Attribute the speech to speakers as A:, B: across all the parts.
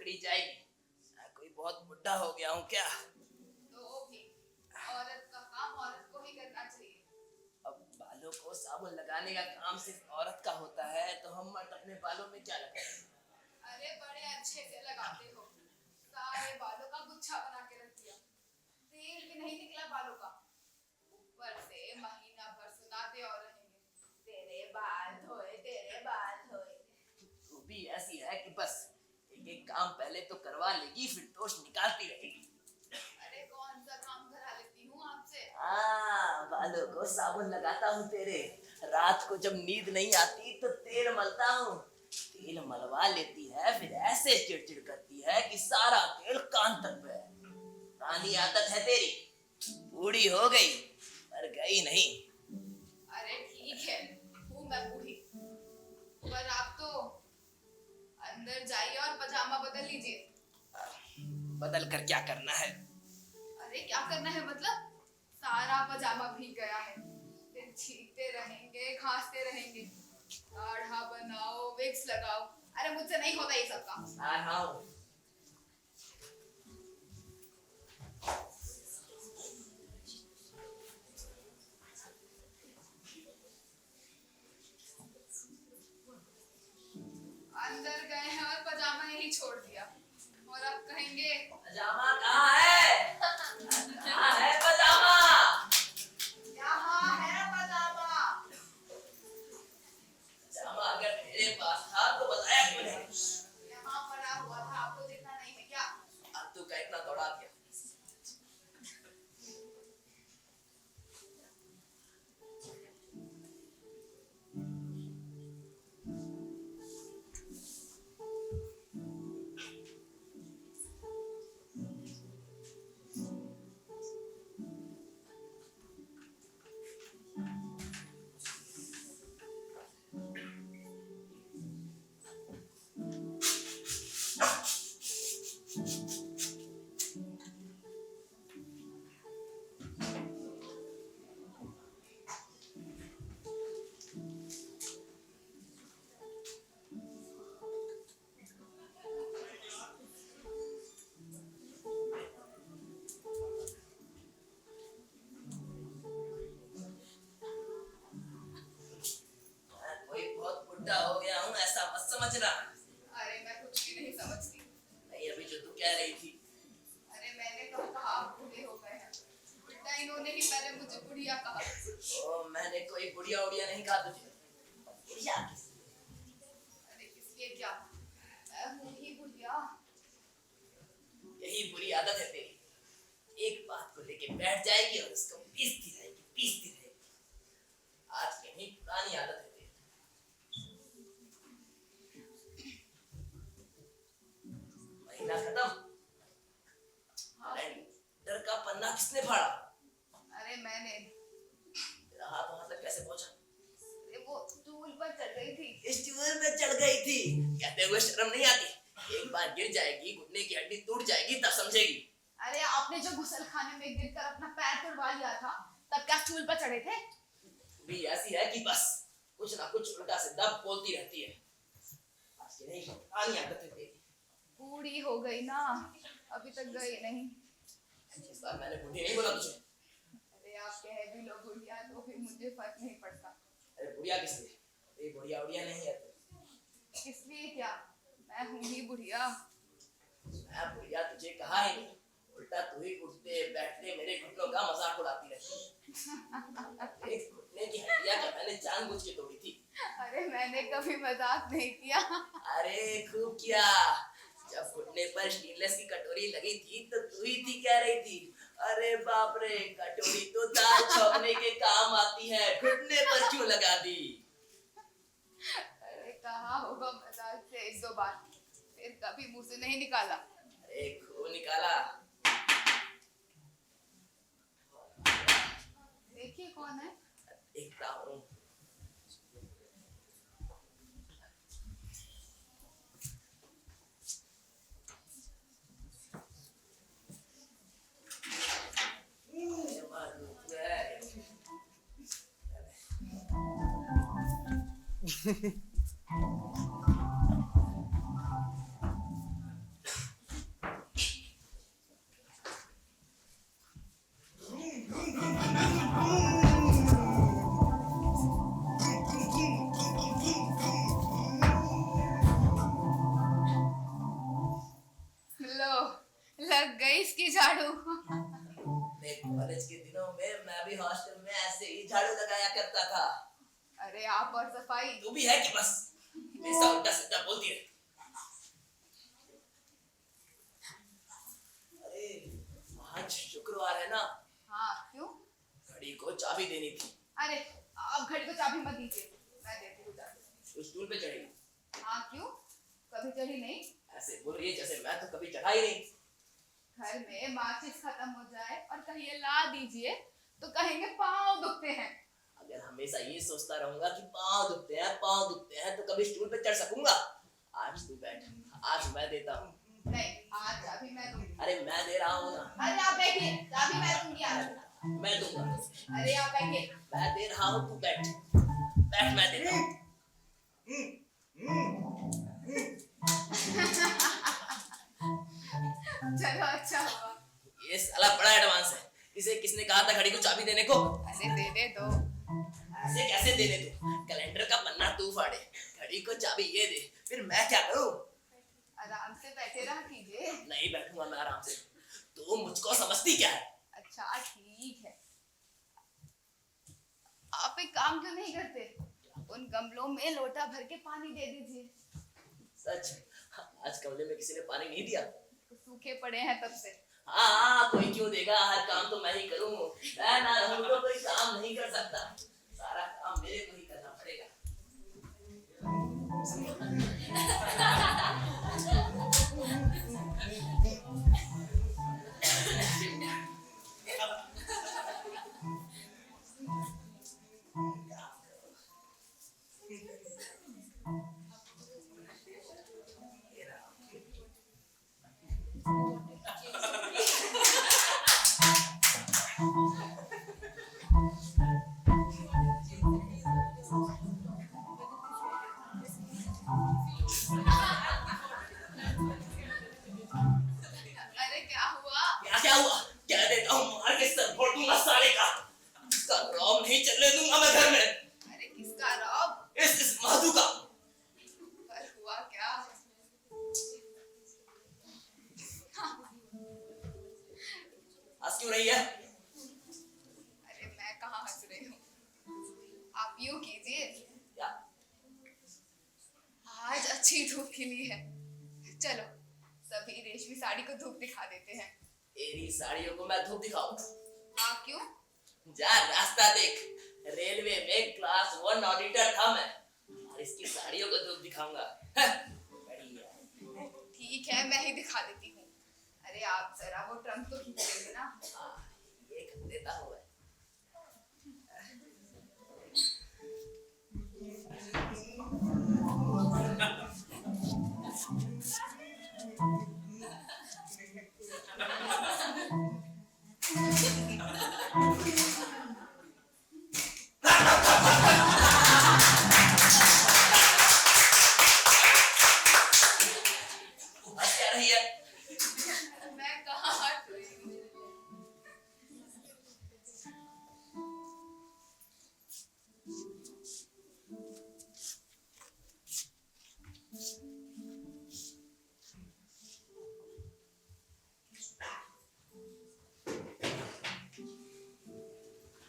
A: पकड़ी जाएगी। मैं कोई बहुत बुढ़ा हो गया हूँ क्या?
B: तो भी औरत का काम औरत को ही करना चाहिए।
A: अब बालों को साबुन लगाने का काम सिर्फ औरत का होता है, तो हम मर्द अपने बालों में क्या लगाएं?
B: अरे बड़े अच्छे से लगाते हो, सारे बालों का गुच्छा बना के रख दिया, तेल भी नहीं निकला बालों का, ऊपर से महीना भर सुनाते और रहेंगे, तेरे बाल धोए तेरे बाल धोए।
A: तू भी ऐसी है कि बस एक एक काम पहले तो करवा लेगी, फिर दोष निकालती रहेगी।
B: अरे कौन सा काम करा लेती हूँ आपसे?
A: बालों को साबुन लगाता हूँ तेरे, रात को जब नींद नहीं आती तो तेल मलता हूँ, तेल मलवा लेती है, फिर ऐसे चिड़चिड़ करती है कि सारा तेल कान तक बहे। पुरानी आदत है तेरी, बूढ़ी हो गई पर गई नहीं।
B: अरे ठीक है, हूँ मैं बूढ़ी, पर आप तो अंदर जाइए और पजामा बदल लीजिए।
A: बदल कर क्या करना है?
B: अरे क्या करना है मतलब? सारा पजामा भीग गया है, फिर छींकते रहेंगे, खांसते रहेंगे, काढ़ा बनाओ, विक्स लगाओ। अरे मुझसे नहीं होता ये सब काम।
A: आ रहा हूँ।
B: अंदर गए हैं और पजामा यही छोड़ दिया, और अब कहेंगे
A: पजामा कहाँ है? कहाँ है पजामा?
B: यहाँ है पजामा।
A: पजामा अगर तेरे पास था तो बताया क्यों नहीं?
B: यहाँ पड़ा हुआ था, आपको दिखना नहीं है क्या?
A: अब तू का इतना दौड़ा दिया। कोई बहुत बुढ़ा हो गया हूँ ऐसा मत समझना।
B: अरे मैं कुछ भी नहीं समझती।
A: नहीं, अभी जो तू कह रही थी।
B: अरे मैंने तो कहा आप बूढ़े हो गए हैं, उल्टा इन्होंने ही पहले मुझे बुढ़िया कहा।
A: ओ, मैंने कोई बुढ़िया उड़िया नहीं कहा तुझे। बुढ़िया किस?
B: अरे किसलिए क्या, मैं हूँ ही बुढ़िया।
A: यही बुरी आदत है तेरी, एक बात को लेके बैठ जाएगी और उसको पीसती रहेगी। आज कहीं पुरानी आदत है तेरी। महीना खत्म।
B: हाँ।
A: डर का पन्ना किसने फाड़ा?
B: अरे मैंने।
A: तेरा हाथ वहां तक कैसे पहुंचा?
B: अरे वो स्टूल पर चढ़ गई थी।
A: स्टूल पे चढ़ गई थी कहते हुए शर्म नहीं आती? एक बार गिर जाएगी, घुटने की हड्डी टूट जाएगी, तब समझेगी।
B: अरे आपने जो गुसलखाने में गिरकर अपना पैर तुड़वा लिया था, तब क्या स्टूल पर चढ़े थे?
A: भी ऐसी है कि बस कुछ ना कुछ उल्टा सीधा बोलती रहती है। आज की नहीं, पुरानी आदत है तेरी।
B: बूढ़ी हो गई ना, अभी तक गई नहीं।
A: इस बार मैंने बूढ़ी नहीं बोला तुझे।
B: अरे आप कह भी लो बुढ़िया, तो भी मुझे फर्क नहीं पड़ता।
A: अरे बुढ़िया किस लिए? ये बुढ़िया उड़िया नहीं है तू।
B: इसलिए क्या, मैं हूँ ही बुढ़िया।
A: मैं बुढ़िया तुझे कहा ही नहीं, उल्टा तू ही उठते बैठते मेरे घुटनों का मजाक उड़ाती रहती है। एक घुटने की हड्डियां क्या मैंने जानबूझ के तोड़ी थी?
B: अरे मैंने कभी मजाक नहीं किया।
A: अरे खूब किया। जब घुटने पर स्टेनलेस की कटोरी लगी थी तो तू ही थी कह रही थी, अरे बाप रे, कटोरी तो दाल छौंकने के काम आती है, घुटने पर क्यों लगा दी?
B: अरे कहा होगा मजाक से एक दो बार, फिर कभी मुंह से नहीं निकाला।
A: अरे खूब निकाला।
B: देखिए कौन है।
A: देखता हूँ।
B: लग गई इसकी झाड़ू।
A: देख कॉलेज के दिनों में मैं भी हॉस्टल में ऐसे ही झाड़ू लगाया करता था।
B: अरे आप और सफाई।
A: तू भी है कि बस हमेशा उल्टा सीधा बोलती है। अरे आज शुक्रवार है ना,
B: हाँ क्यों?
A: घड़ी को चाबी देनी थी।
B: अरे आप घड़ी को चाबी मत दीजिए, मैं देती हूँ चाबी।
A: तो स्टूल पे चढ़ेगी?
B: हाँ क्यों? कभी चढ़ी नहीं?
A: ऐसे बोल रही है जैसे मैं तो कभी चढ़ा ही नहीं।
B: घर में माचिस खत्म हो जाए और कहिए ला दीजिए तो कहेंगे पाँव दुखते हैं।
A: अगर हमेशा ये सोचता रहूंगा कि पाँव दुखते हैं तो कभी स्टूल पे चढ़ सकूंगा? आज तू बैठ, आज मैं देता हूँ।
B: नहीं, आज चाबी मैं दूंगी।
A: अरे मैं दे रहा हूँ ना।
B: अरे आप बैठिए, चाबी मैं दूंगी आज।
A: मैं दूंगा।
B: अरे आप बैठिए।
A: मैं दे रहा हूँ, तू बैठ। बैठ, मैं दे रहा हूँ।
B: चलो अच्छा हुआ।
A: ये साला बड़ा एडवांस है। इसे किसने कहा था घड़ी को चाबी देने को?
B: अरे दे दे तो।
A: ऐसे कैसे देने दो? कैलेंडर का पन्ना तू फाड़े, घड़ी को चाबी ये दे, फिर मैं क्या करूं?
B: आराम से बैठे रहा कीजिए।
A: नहीं बैठूंगा मैं आराम से। तू मुझको समझती क्या है?
B: अच्छा ठीक है, आप एक काम क्यों नहीं करते? उन गमलों में लोटा भर के पानी दे दीजिए।
A: सच? आज कमरे में किसी ने पानी नहीं दिया?
B: तो सूखे पड़े हैं तब से।
A: हाँ, कोई क्यों देगा? हर काम तो मैं ही करूं। मैं ना रहूं तो कोई काम नहीं कर सकता। सारा काम मेरे को ही करना पड़ेगा।
B: अरे क्या हुआ?
A: क्या हुआ? कह देता हूँ मार के सर फोड़ दूंगा साले का। इसका रौब नहीं चलने दूंगा मैं घर में।
B: अरे किसका रौब?
A: इस माधु का।
B: पर हुआ क्या?
A: हंस क्यों रही है?
B: अरे मैं कहाँ हंस रही हूँ, आप यूं कीजिए।
A: क्या?
B: आज अच्छी धूप खिली है, चलो सभी रेशमी साड़ी को धूप दिखा देते हैं।
A: तेरी साड़ियों को मैं धूप दिखाऊं?
B: हाँ क्यों?
A: जा रास्ता देख। रेलवे में क्लास 1 ऑडिटर था मैं, और इसकी साड़ियों को धूप दिखाऊंगा। बढ़िया।
B: ठीक है मैं ही दिखा देती हूँ। अरे आप जरा वो ट्रंक तो खींच लेंगे ना।
A: ये कर देता हूँ मैं। हंस क्या रही है?
B: मैं कहाँ हंस रही हूँ?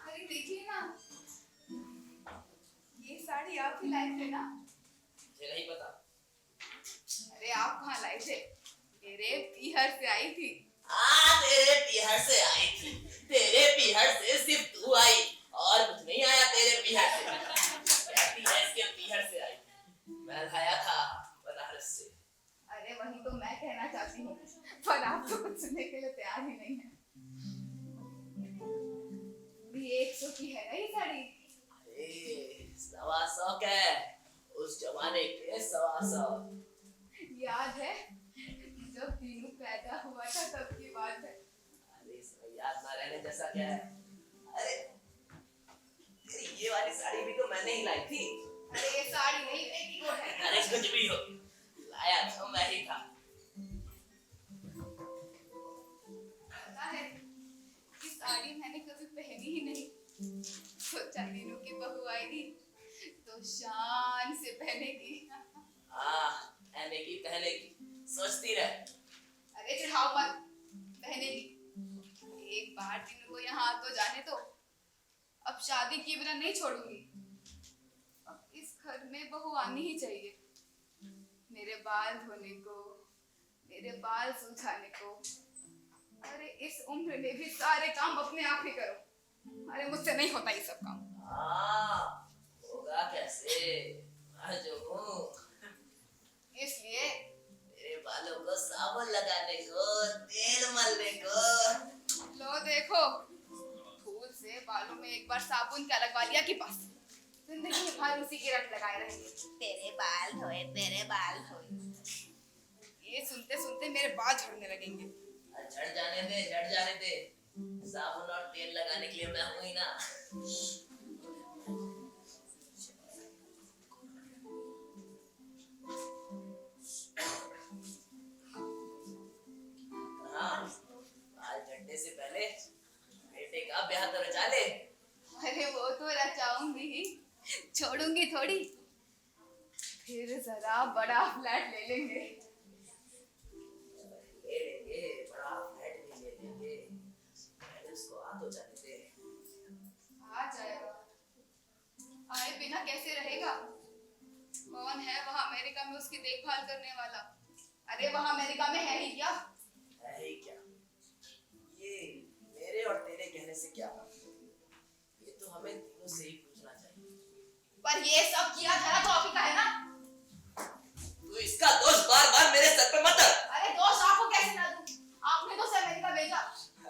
B: अरे देखिए ना, ये साड़ी आप ही लाई थे ना?
A: मुझे नहीं पता।
B: अरे आप कहाँ लाई थे? मेरे पीहर से आई थी।
A: तेरे पीहर से आई थी। तेरे पीहर से सिर्फ तू आई और कुछ नहीं आया तेरे पीहर से। कहती है इसके पीहर से आई। मैं लाया था बनारस से।
B: अरे वही तो मैं कहना चाहती हूँ, पर आप तो कुछ सुनने के लिए तैयार ही नहीं है। भी 100 की है ना ये साड़ी?
A: अरे 125 का है, उस जमाने के 125।
B: याद है जब तीनू पैदा हुआ था तब की बात है।
A: अरे इसमें याद ना रहने जैसा क्या है? अरे तेरी ये वाली साड़ी भी तो मैंने ही लाई थी।
B: अरे ये साड़ी नहीं पेटीकोट है।
A: अरे कुछ भी हो, लाया तो मैं ही था।
B: पता है ये साड़ी मैंने कभी पहनी ही नहीं, सोचा नीनू की बहू आएगी तो शान से पहनेगी।
A: पहनेगी सोचती रह।
B: अरे चिढ़ाओ मत, शादी किए बिना नहीं छोड़ूंगी। अब इस घर में बहू आनी ही चाहिए, मेरे बाल धोने को, मेरे बाल सुलझाने को। अरे इस उम्र में भी सारे काम अपने आप ही करो। अरे मुझसे नहीं होता ये सब काम।
A: होगा कैसे, मैं जो हूँ।
B: इसलिए
A: तेरे बालों को साबुन लगाने को, तेल मलने को।
B: लो देखो, फूल से बालों में एक बार साबुन का लगवा लिया कि बस जिंदगी भर उसी के रंग लगाए रहेंगे। तेरे बाल धोए, तेरे बाल धोए, ये सुनते सुनते मेरे बाल झड़ने लगेंगे।
A: झड़ जाने दे, झड़ जाने दे। साबुन और तेल लगाने के लिए मैं हूँ ही ना। हाँ, बाल झड़ने से पहले बेटे का ब्याह तो रचा ले।
B: अरे वो तो रचाऊंगी ही, छोड़ूंगी थोड़ी। फिर जरा बड़ा फ्लैट ले लेंगे।
A: ले लेंगे, बड़ा फ्लैट भी ले लेंगे। पहले उसको आ तो जाने दे।
B: आ जाएगा, आए बिना कैसे रहेगा? कौन है वहाँ अमेरिका में उसकी देखभाल करने वाला? अरे वहाँ अमेरिका में है ही क्या?
A: है ही क्या? ये मेरे और तेरे कहने से क्या? ये तो हमें तीनों से ही पूछना चाहिए।
B: पर ये सब किया धरा तो आप ही का है ना?
A: तू इसका दोष बार बार मेरे सर पे मत डाल।
B: अरे दोष आपको कैसे ना दूं? आपने तो उसे अमेरिका भेजा।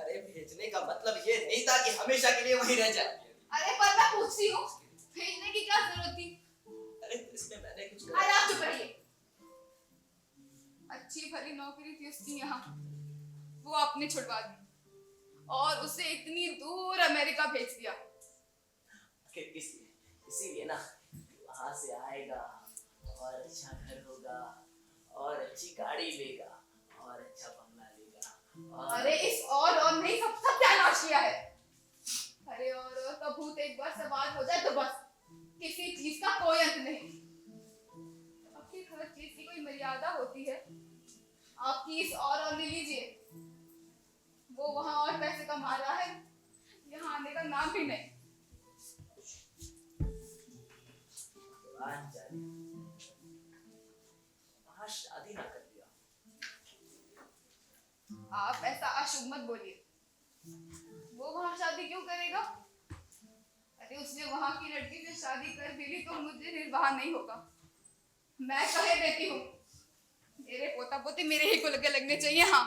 A: अरे भेजने का मतलब ये नहीं था कि हमेशा के लिए वहीं रह जाए।
B: अरे पर मैं पूछती हूँ, भेजने की क्या जरूरत थी?
A: अरे इसमें मैंने कुछ
B: अरे आप चुप रहिए। अच्छी भली नौकरी थी उसकी यहाँ, वो आपने छुड़वा दी और उसे इतनी दूर अमेरिका भेज दिया।
A: इसीलिए ना, वहां से आएगा और अच्छा घर होगा और अच्छी गाड़ी लेगा और अच्छा बंगला लेगा और...
B: अरे इस और नहीं, सब सत्यानाश किया है। अरे और का भूत एक बार सवार हो जाए तो बस किसी चीज का कोई अंत नहीं। आपकी हर चीज की कोई मर्यादा होती है। आपकी इस और ले लीजिए, वो वहां और पैसे कमा रहा है, यहाँ आने का नाम भी नहीं।
A: वहां शादी ना कर दिया।
B: आप ऐसा अशुभ मत बोलिए। वो वहां शादी क्यों करेगा? अरे उसने वहां की लड़की से शादी कर भी ली तो मुझे निर्वाह नहीं होगा। मैं कहे देती हूँ, मेरे पोता पोती मेरे ही कुल के लगने चाहिए। हाँ,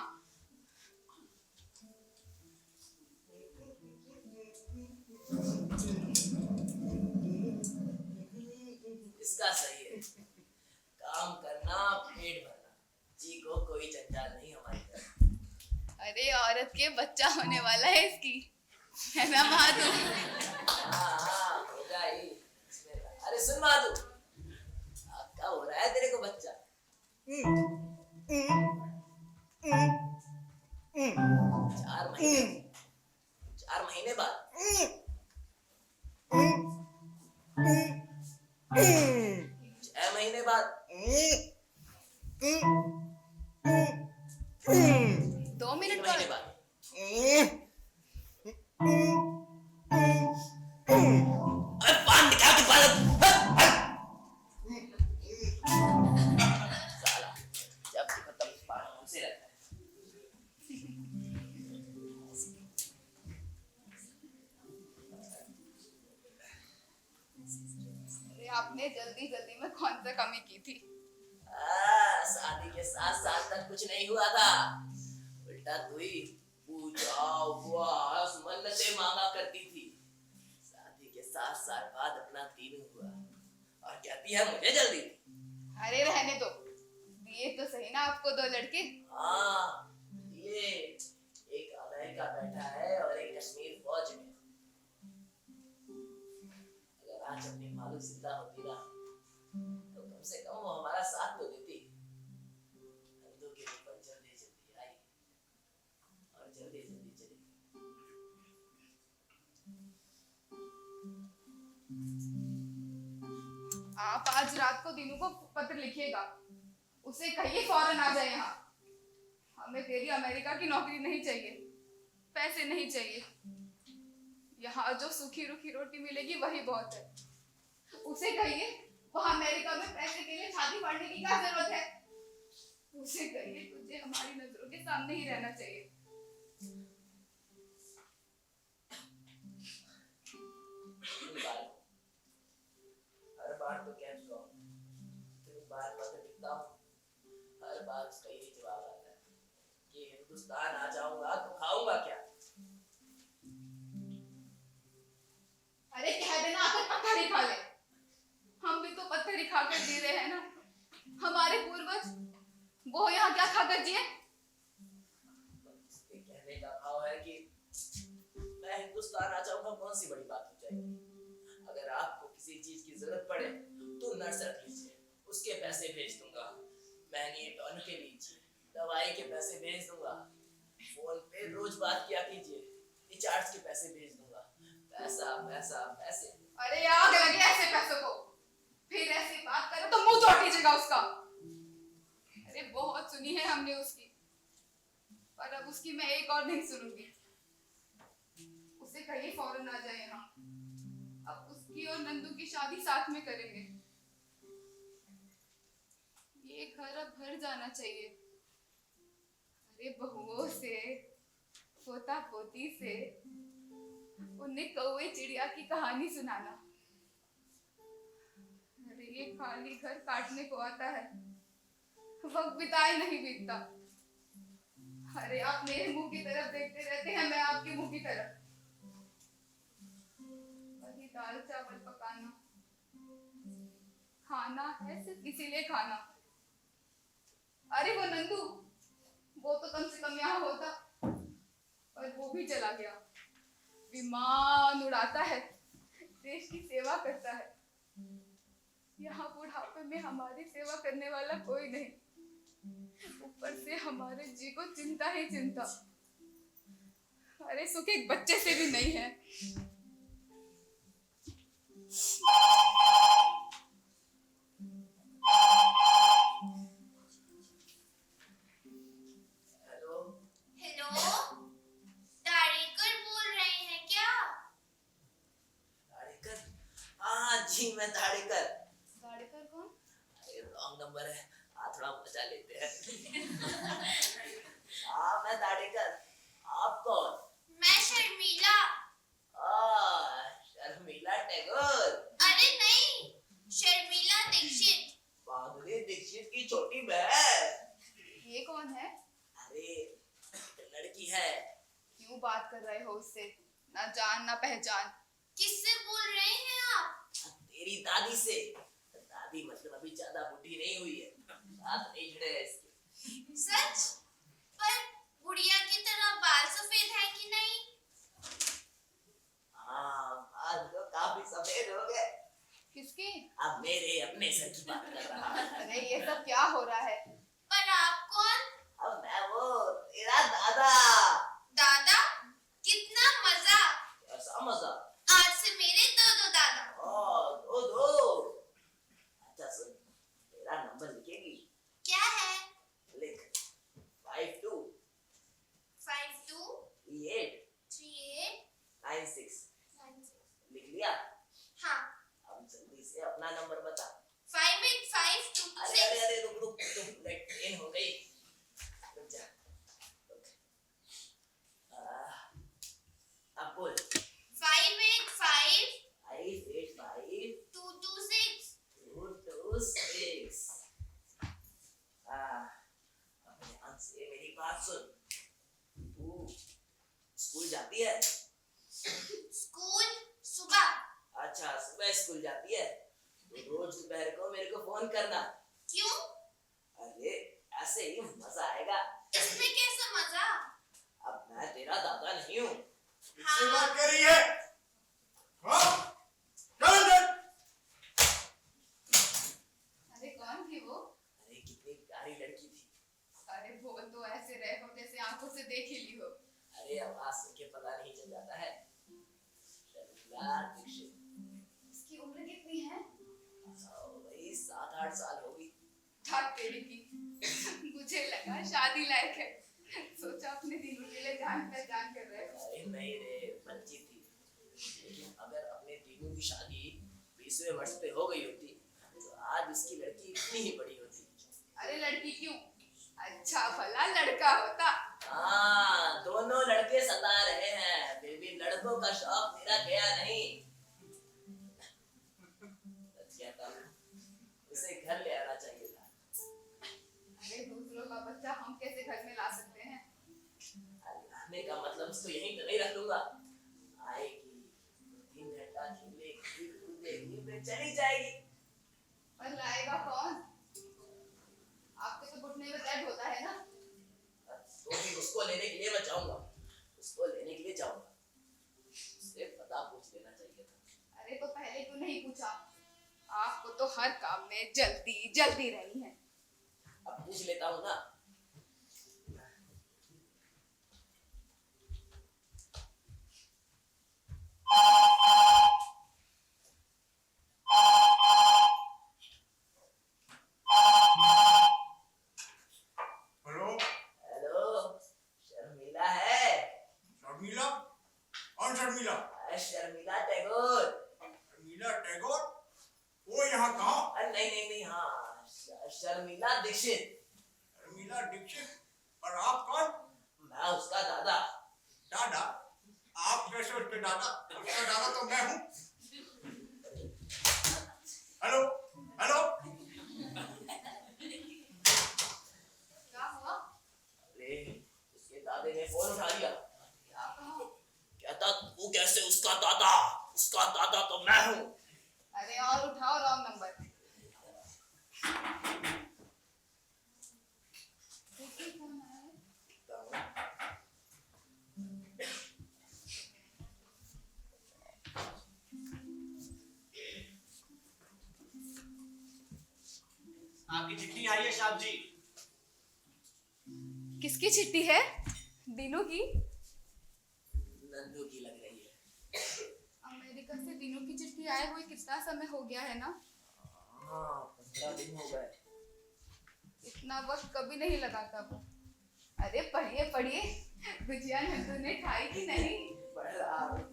A: इसका सही है। काम करना, पेट भरना, जी को कोई जंजाल नहीं हमारी तरफ।
B: अरे औरत के बच्चा होने वाला है इसकी, है ना माधु?
A: हाँ होगा ही। अरे सुन माधु, क्या हो रहा है तेरे को बच्चा? 4 महीने बाद 6 महीने बाद
B: 2 मिनट
A: 3 महीने बाद अरे पान निकाल के साला, जब देखो तब पान हमसे रहता है।
B: अरे आपने जल्दी जल्दी में कौन सा कमी की थी?
A: शादी के 7 साल तक कुछ नहीं हुआ था, उल्टा तू ही पूजा उपवास मन्नतें मांगा करती थी। शादी के 7 साल बाद अपना तीनों हुआ और कहती है मुझे जल्दी थी।
B: अरे रहने दो, दिए तो सही ना आपको 2 लड़के।
A: हाँ, ये एक अमेरिका बैठा है और एक कश्मीर फौज में। अगर आज अपनी मालूम जिंदा होती ना तो कम से कम वो हमारा साथ तो देती। नंदू के ऊपर जल्दी जल्दी आई और जल्दी जल्दी चली।
B: आप आज रात को दीनू को पत्र लिखिएगा, उसे कहिए फौरन आ जाए यहाँ। हमें तेरी अमेरिका की नौकरी नहीं चाहिए, पैसे नहीं चाहिए, यहाँ जो सूखी रूखी रोटी मिलेगी वही बहुत है। उसे कहिए वहाँ अमेरिका में पैसे के लिए छाती फाड़ने की क्या जरूरत है। उसे कहिए तुझे हमारी नजरों के सामने ही रहना चाहिए।
A: हर बार तो कह चुका हूँ, इतनी बार पत्र लिखता हूँ, हर बार उसका यही जवाब आता है कि हिंदुस्तान आ जाऊंगा तो खाऊंगा क्या।
B: अरे कह देना आकर पत्थर ही खा ले। हम भी तो पत्थर ही खाकर जी रहे हैं ना। हमारे पूर्वज वो यहाँ क्या खाकर जिए।
A: इसके कहने का भाव है कि मैं हिंदुस्तान आ जाऊंगा, कौन सी बड़ी बात हो जाएगी। अगर आपको किसी चीज की जरूरत पड़े तो नर्स रख लीजिए, उसके पैसे भेज दूंगा। महंगी टॉनिक के लीजिए, दवाई के पैसे भेज दूंगा। फोन पे रोज बात किया कीजिए, रिचार्ज के पैसे भेज दूंगा। पैसा पैसा पैसे।
B: अरे आग लगे ऐसे पैसों को, फिर ऐसी बात करे तो मुंह तोड़ दीजिएगा उसका। अरे बहुत सुनी है हमने उसकी, पर अब उसकी मैं एक और नहीं सुनूंगी। उसे कहिए फौरन आ जाए यहाँ। अब उसकी और नंदू की शादी साथ में करेंगे। ये घर अब भर जाना चाहिए। अरे बहुओं से, पोता पोती से उन्हें कौवे चिड़िया की कहानी सुनाना। अरे ये खाली घर काटने को आता है, वक्त बिताए नहीं बीतता। अरे आप मेरे मुंह की तरफ देखते रहते हैं, मैं आपके मुंह की तरफ। वही दाल चावल पकाना, खाना है सिर्फ इसीलिए खाना। अरे वो नंदू, वो तो कम से कम यहाँ होता, पर वो भी चला गया। विमान उड़ाता है, देश की सेवा करता है। यहाँ बुढ़ापे में हमारी सेवा करने वाला कोई नहीं। ऊपर से हमारे जी को चिंता ही चिंता। अरे सुख एक बच्चे से भी नहीं है।
A: हेलो
C: हेलो, दाढ़ीकर बोल रहे हैं क्या?
A: दाढ़ीकर? हाँ जी, मैं दाढ़ीकर।
B: दाढ़ीकर कौन?
A: अरे रॉन्ग नंबर है, थोड़ा मजा लेते हैं। हाँ मैं दाढ़ीकर, आप कौन?
C: मैं शर्मिला।
A: शर्मिला टैगोर।
C: अरे नहीं, शर्मिला दीक्षित।
A: माधुरी दीक्षित की छोटी बहन।
B: ये कौन है?
A: अरे लड़की है।
B: क्यों बात कर रहे हो उससे? ना जान ना पहचान।
C: किससे बोल रहे हैं आप?
A: तेरी दादी से। दादी मतलब अभी ज्यादा बुढ़ी नहीं हुई है, दांत नहीं झड़े हैं इसके।
C: सच? पर गुड़िया की तरह बाल सफेद है कि नहीं?
A: हाँ, बाल तो काफी सफेद हो गए।
B: किसके?
A: अब मेरे अपने सर की बात कर रहा है।
B: अरे ये सब क्या हो रहा है?
C: पर आप कौन?
A: अब मैं वो तेरा दादा।
C: दादा? कितना मजा!
A: ऐसा मजा?
C: आज से मेरे दो दादा।
A: दो दो। अच्छा सुन, तेरा नंबर लिखेगी?
C: क्या है?
A: लिख 52
C: 52
A: 38
C: 38
A: 96।
C: 96।
A: लिख लिया?
C: हाँ।
A: अब जल्दी से अपना नंबर बता।
C: 5852
A: अरे अरे अरे रुक रुक रुक, लेट इन हो गई। रुक जा। रुक। अब बोल।
C: 585
A: 585
C: 226।
A: 226। अब ध्यान से मेरी बात सुन। तू स्कूल जाती है?
C: स्कूल सुबह।
A: अच्छा, सुबह स्कूल जाती है तो रोज दोपहर को मेरे को फोन करना।
C: क्यों?
A: अरे ऐसे ही मजा आएगा।
C: इसमें कैसा मजा?
A: अब मैं तेरा दादा नहीं हूँ।
D: किससे बात कर रही है? हाँ? क्या अंदर?
B: अरे कौन थी वो?
A: अरे कितनी प्यारी लड़की थी।
B: अरे वो तो ऐसे रहे हो जैसे आंखों से देख ही ली हो।
A: अरे आवाज सुन के पता नहीं चल जाता है। शर्मिला दीक्षित।
B: उसकी उम्र कितनी है?
A: वही 7-8 साल होगी।
B: ठाक तेरी की। मुझे लगा शादी लायक है। सोचा अपने दिनों के लिए जान पहचान कर रहे हो।
A: अरे नहीं रे, बच्ची थी। लेकिन अगर अपने तीनों की शादी 20वें वर्ष पे हो गई होती तो आज उसकी लड़की इतनी ही बड़ी होती।
B: अरे लड़की क्यों, अच्छा भला लड़का होता।
A: हाँ, दोनों लड़के सता रहे हैं, फिर भी लड़कों का शौक मेरा गया नहीं। सच कहता हूँ, उसे घर ले आना चाहिए था।
B: अरे दूसरों का बच्चा हम कैसे घर में ला सकते हैं?
A: लाने का मतलब उसको यहीं तो नहीं रख लूंगा। आएगी, 3 घंटा खेलेगी, कूदेगी, फिर चली जाएगी।
B: पर लाएगा कौन? आपके तो घुटने में दर्द होता है ना।
A: तो भी उसको लेने के लिए मैं जाऊंगा, उसको लेने के लिए जाऊंगा। उससे पता पूछ लेना चाहिए था।
B: अरे तो पहले क्यों नहीं पूछा? आपको तो हर काम में जल्दी जल्दी रहनी है।
A: अब पूछ लेता हूँ ना।
D: हेलो,
A: हेलो, शर्मिला है?
D: शर्मिला? कौन शर्मिला?
A: शर्मिला टैगोर।
D: शर्मिला टैगोर? वो यहाँ कहाँ?
A: अरे नहीं नहीं नहीं, हाँ, शर्मिला दीक्षित।
D: शर्मिला दीक्षित? और आप कौन?
A: मैं उसका दादा।
D: दादा? आप कैसे उसके दादा? उसका दादा तो मैं हूँ। हेलो, हेलो,
B: क्या हुआ?
A: अरे उसके दादे ने फोन उठा लिया।
B: क्या कहा?
A: कहता तू कैसे उसका दादा? उसका दादा तो मैं हूँ।
B: अरे और उठाओ रॉन्ग नंबर। देखिए कौन आया है।
E: आपकी चिट्ठी आई है साहब जी।
B: किसकी चिट्ठी है? दिनू की?
A: नंदू की लग रही है।
B: अमेरिका से दिनू की चिट्ठी आए हुए कितना समय हो गया है ना?
A: हाँ, 15 दिन हो गए।
B: इतना वक्त कभी नहीं लगा था वो। अरे पढ़िए पढ़िए, गुजिया नंदू ने खाई कि नहीं?
A: पढ़ रहा हूँ।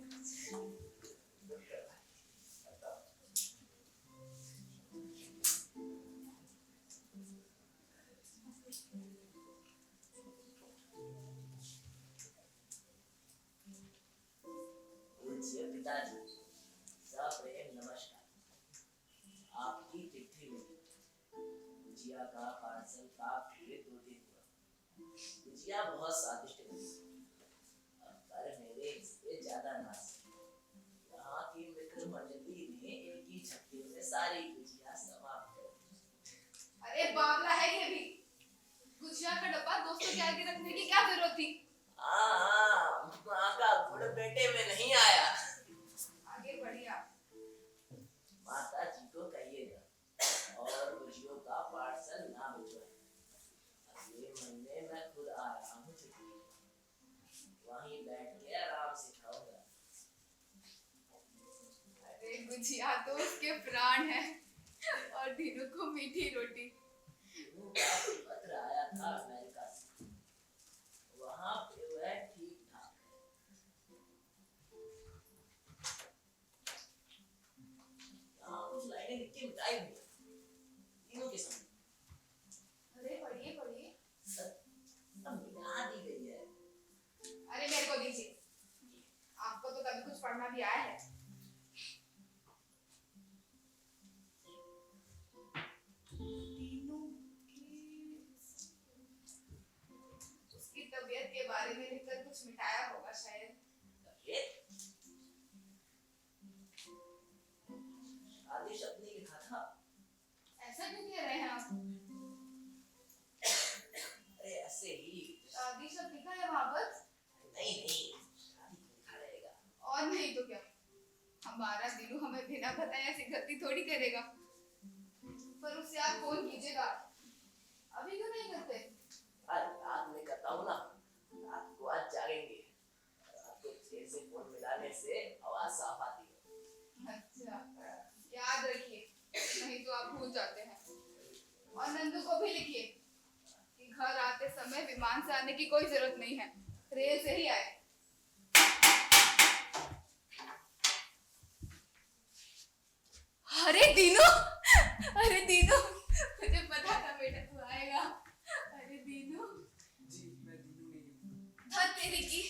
A: पूज्य पिताजी, सप्रेम नमस्कार। आपकी चिट्ठी मिली। गुजिया का पार्सल का पूरे 2 दिन हुआ। गुजिया बहुत स्वादिष्ट बनी, पर मेरे इससे ज्यादा नाज। यहाँ की मित्र मंडली ने एक ही झटके में सारी गुजिया समाप्त कर दी।
B: अरे बावला है ये भी। गुजिया का डब्बा दोस्तों के आगे रखने की क्या जरूरत थी?
A: हाँ, माँ का गुड़ बेटे में नहीं आया।
B: आगे बढ़िए आप।
A: माता जी को कहिएगा और गुजियों का पार्सल ना भिजवाए। अगले महीने मैं खुद आ रहा हूँ छुट्टी पे। वहीं बैठ के आराम से खाऊंगा।
B: अरे गुजिया तो उसके प्राण है और दिनू को मीठी रोटी।
A: दिनू का पत्र आया था अमेरिका से। वहाँ पे वह ठीक ठाक है। यहाँ कुछ लाइनें लिख के मिटाई हुई हैं, तीनों के सामने।
B: अरे पढ़िए पढ़िए।
A: सब मिटा दी गई है।
B: अरे मेरे को दीजिए, आपको तो कभी कुछ पढ़ना भी आया है? उसकी तबीयत के बारे में लिखकर कुछ मिटाया होगा शायद।
A: आदेश अपने लिखा था।
B: ऐसा क्यों कह रहे हैं आप?
A: अरे ऐसे ही।
B: शादी शब्द लिखा है वहां पर?
A: नहीं नहीं, शादी को लिखा रहेगा।
B: और नहीं तो क्या, हमारा दिनू हमें बिना बताए ऐसी गलती थोड़ी करेगा। पर उससे आप फोन कीजिएगा। अभी क्यों नहीं करते?
A: आज रात में करता हूँ ना, रात को आज जागेंगे। रात को देर से फोन मिलाने से आवाज साफ आती है।
B: अच्छा, याद रखिए, नहीं तो आप भूल जाते हैं। और नंदू को भी लिखिए कि घर आते समय विमान से आने की कोई जरूरत नहीं है, रेल से ही आए। अरे दीनू, अरे दीनू, मुझे पता था बेटा तू आएगा। अरे दीनू,
F: जी मैं दीनू नहीं हूँ।
B: धत तेरी की,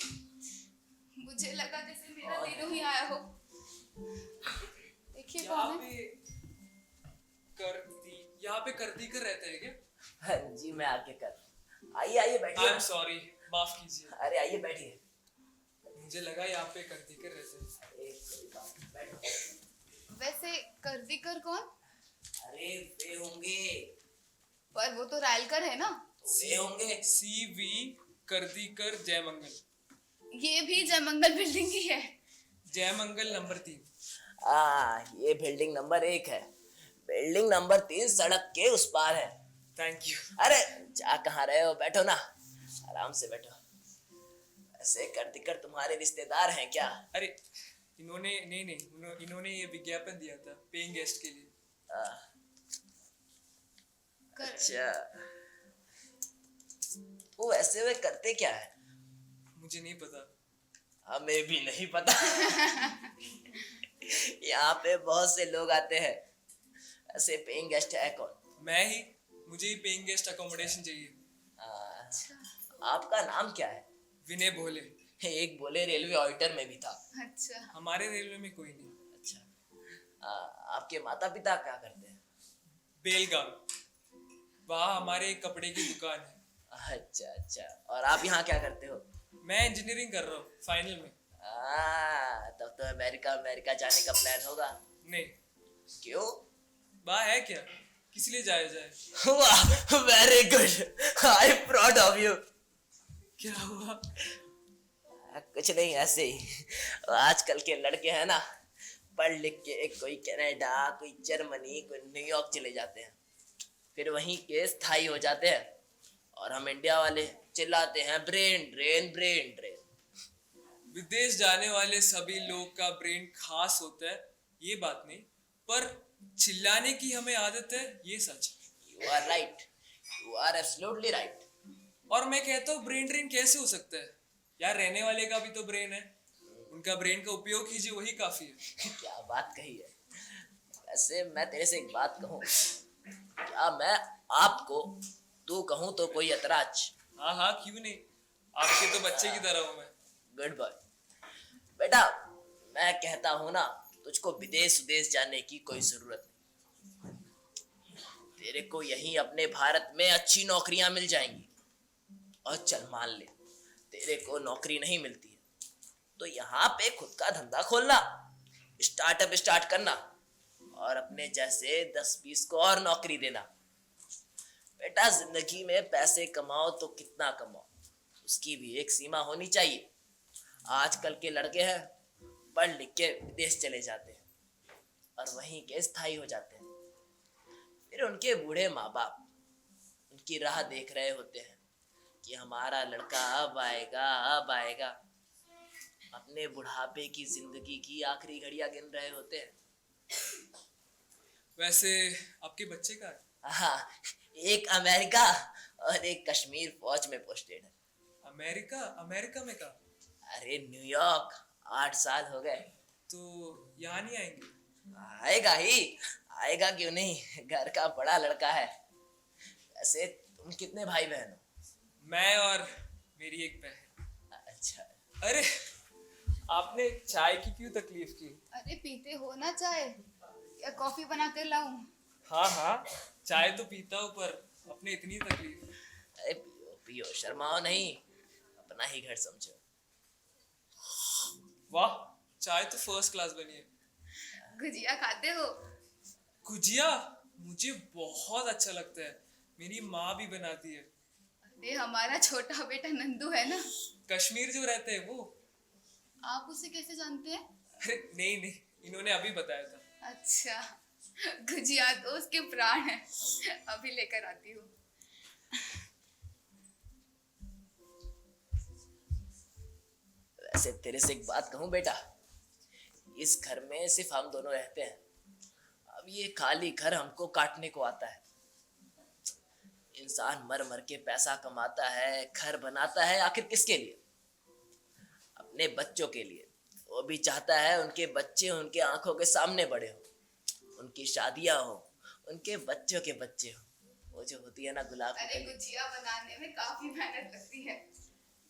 B: मुझे लगा जैसे मेरा दीनू ही आया हो। देखिए
F: यहाँ
B: कौन है?
F: यहाँ पे करती कर रहते हैं क्या?
A: हाँ जी, मैं आके कर। आइए आइए
F: आई
A: बैठिए।
F: एम सॉरी, माफ कीजिए।
A: अरे आइए बैठिए।
F: मुझे लगा यहाँ पे करती कर रहते हैं।
A: अरे कोई बात नहीं, बैठो।
B: वैसे करदीकर कौन?
A: अरे वे होंगे,
B: पर वो तो रायलकर है ना।
A: वे होंगे।
F: CV करदीकर जयमंगल।
B: ये भी जयमंगल बिल्डिंग ही है।
F: जयमंगल नंबर 3।
A: ये बिल्डिंग नंबर 1 है। बिल्डिंग नंबर 3 सड़क के उस पार है।
F: Thank you.
A: अरे जा कहाँ रहे हो, बैठो ना, आराम से बैठो। ऐसे करतिकर तुम्हारे रिश्तेदार हैं क्या?
F: अरे इन्होंने इन्होंने ये विज्ञापन दिया था पेइंग गेस्ट के लिए।
A: आ, अच्छा, वो ऐसे वे करते क्या है?
F: मुझे नहीं पता।
A: हमें भी नहीं पता। यहाँ पे बहुत से लोग आते हैं। ऐसे पेइंग गेस्ट है कौन?
F: मैं ही, मुझे ही पेइंग गेस्ट अकोमोडेशन चाहिए।
A: आपका नाम क्या है?
F: विनय भोले।
A: एक बोले रेलवे ऑडिटर में भी था।
B: अच्छा,
F: हमारे रेलवे में कोई नहीं।
A: अच्छा, आपके माता पिता क्या करते हैं?
F: बेलगाम, वहाँ हमारे एक कपड़े की दुकान है।
A: अच्छा अच्छा, और आप यहाँ क्या करते हो?
F: मैं इंजीनियरिंग कर रहा हूँ फाइनल में।
A: तब तो अमेरिका जाने का प्लान होगा।
F: नहीं,
A: क्यों?
F: बा है क्या, किस लिए जाया जाए?
A: वाह, very good, I am proud of you.
F: क्या हुआ?
A: कुछ नहीं, ऐसे ही। आजकल के लड़के हैं ना, पढ़ लिख के कोई कनाडा, कोई जर्मनी, कोई न्यूयॉर्क चले जाते हैं, फिर वहीं के स्थायी हो जाते हैं, और हम इंडिया वाले चिल्लाते हैं ब्रेन ड्रेन ब्रेन ड्रेन।
F: विदेश जाने वाले सभी लोग का ब्रेन खास होता है, ये बात नहीं, पर चिल्लाने की हमें आदत है, ये सच।
A: You are right, you are absolutely right.
F: और मैं कहता हूँ ब्रेन ड्रेन कैसे हो सकता है यार, रहने वाले का भी तो ब्रेन है, उनका ब्रेन का उपयोग कीजिए, वही काफी है।
A: क्या बात कही है। वैसे मैं तेरे से एक बात कहूँ, क्या मैं आपको तू कहूँ तो कोई ऐतराज?
F: हाँ हाँ, क्यों नहीं, आपके तो बच्चे की तरह हूँ मैं।
A: Good boy. बेटा, मैं कहता हूँ ना, तुझको विदेश जाने की कोई जरूरत नहीं। तेरे को यहीं अपने भारत में अच्छी नौकरियां मिल जाएंगी। और चल मान ले तेरे को नौकरी नहीं मिलती है, तो यहाँ पे खुद का धंधा खोलना, स्टार्टअप स्टार्ट करना, और अपने जैसे 10-20 को और नौकरी देना। बेटा, जिंदगी में पैसे कमाओ तो कितना कमाओ, उसकी भी एक सीमा होनी चाहिए। आजकल के लड़के हैं, पढ़ लिख के विदेश चले जाते हैं और वहीं के स्थायी हो जाते हैं। फिर उनके बूढ़े माँ बाप उनकी राह देख रहे होते हैं कि हमारा लड़का अब आएगा अब आएगा। अपने बुढ़ापे की जिंदगी की आखिरी घड़ियां गिन रहे होते हैं।
F: वैसे आपके बच्चे का है?
A: हाँ, एक अमेरिका और एक कश्मीर फौज में पोस्टेड है।
F: अमेरिका? अमेरिका में कहा?
A: अरे न्यूयॉर्क, 8 साल हो गए।
F: तो यहाँ नहीं आएंगे?
A: आएगा ही, आएगा क्यों नहीं, घर का बड़ा लड़का है। वैसे तुम कितने भाई बहन हो?
F: मैं और मेरी एक बहन।
A: अच्छा,
F: अरे आपने चाय की क्यों तकलीफ की?
B: अरे पीते हो ना चाय, या कॉफी बना कर लाऊं?
F: हाँ हाँ, चाय तो पीता हूँ, पर अपने इतनी तकलीफ।
A: अरे पियो पियो, शर्माओ नहीं, अपना ही घर समझो।
F: वाह, चाय तो फर्स्ट क्लास बनी है।
B: गुजिया खाते हो?
F: गुजिया मुझे बहुत अच्छा लगता है, मेरी माँ भी बनाती है।
B: अरे हमारा छोटा बेटा नंदू है ना,
F: कश्मीर जो रहते हैं वो।
B: आप उसे कैसे जानते हैं?
F: अरे नहीं नहीं, इन्होंने अभी बताया था।
B: अच्छा, गुजिया तो उसके प्राण है, अभी लेकर आती हूँ।
A: वैसे तेरे से एक बात कहूँ बेटा, इस घर में सिर्फ हम दोनों रहते हैं। अब ये खाली घर हमको काटने को आता है। इंसान मर मर के पैसा कमाता है, घर बनाता है, आखिर किसके लिए? अपने बच्चों के लिए। वो भी चाहता है उनके बच्चे उनके आंखों के सामने बड़े हो, उनकी शादियां हो, उनके बच्चों के बच्चे हो, वो जो होती है ना गुलाब की
B: अरे
A: कली।
B: गुजिया बनाने में काफी मेहनत लगती है।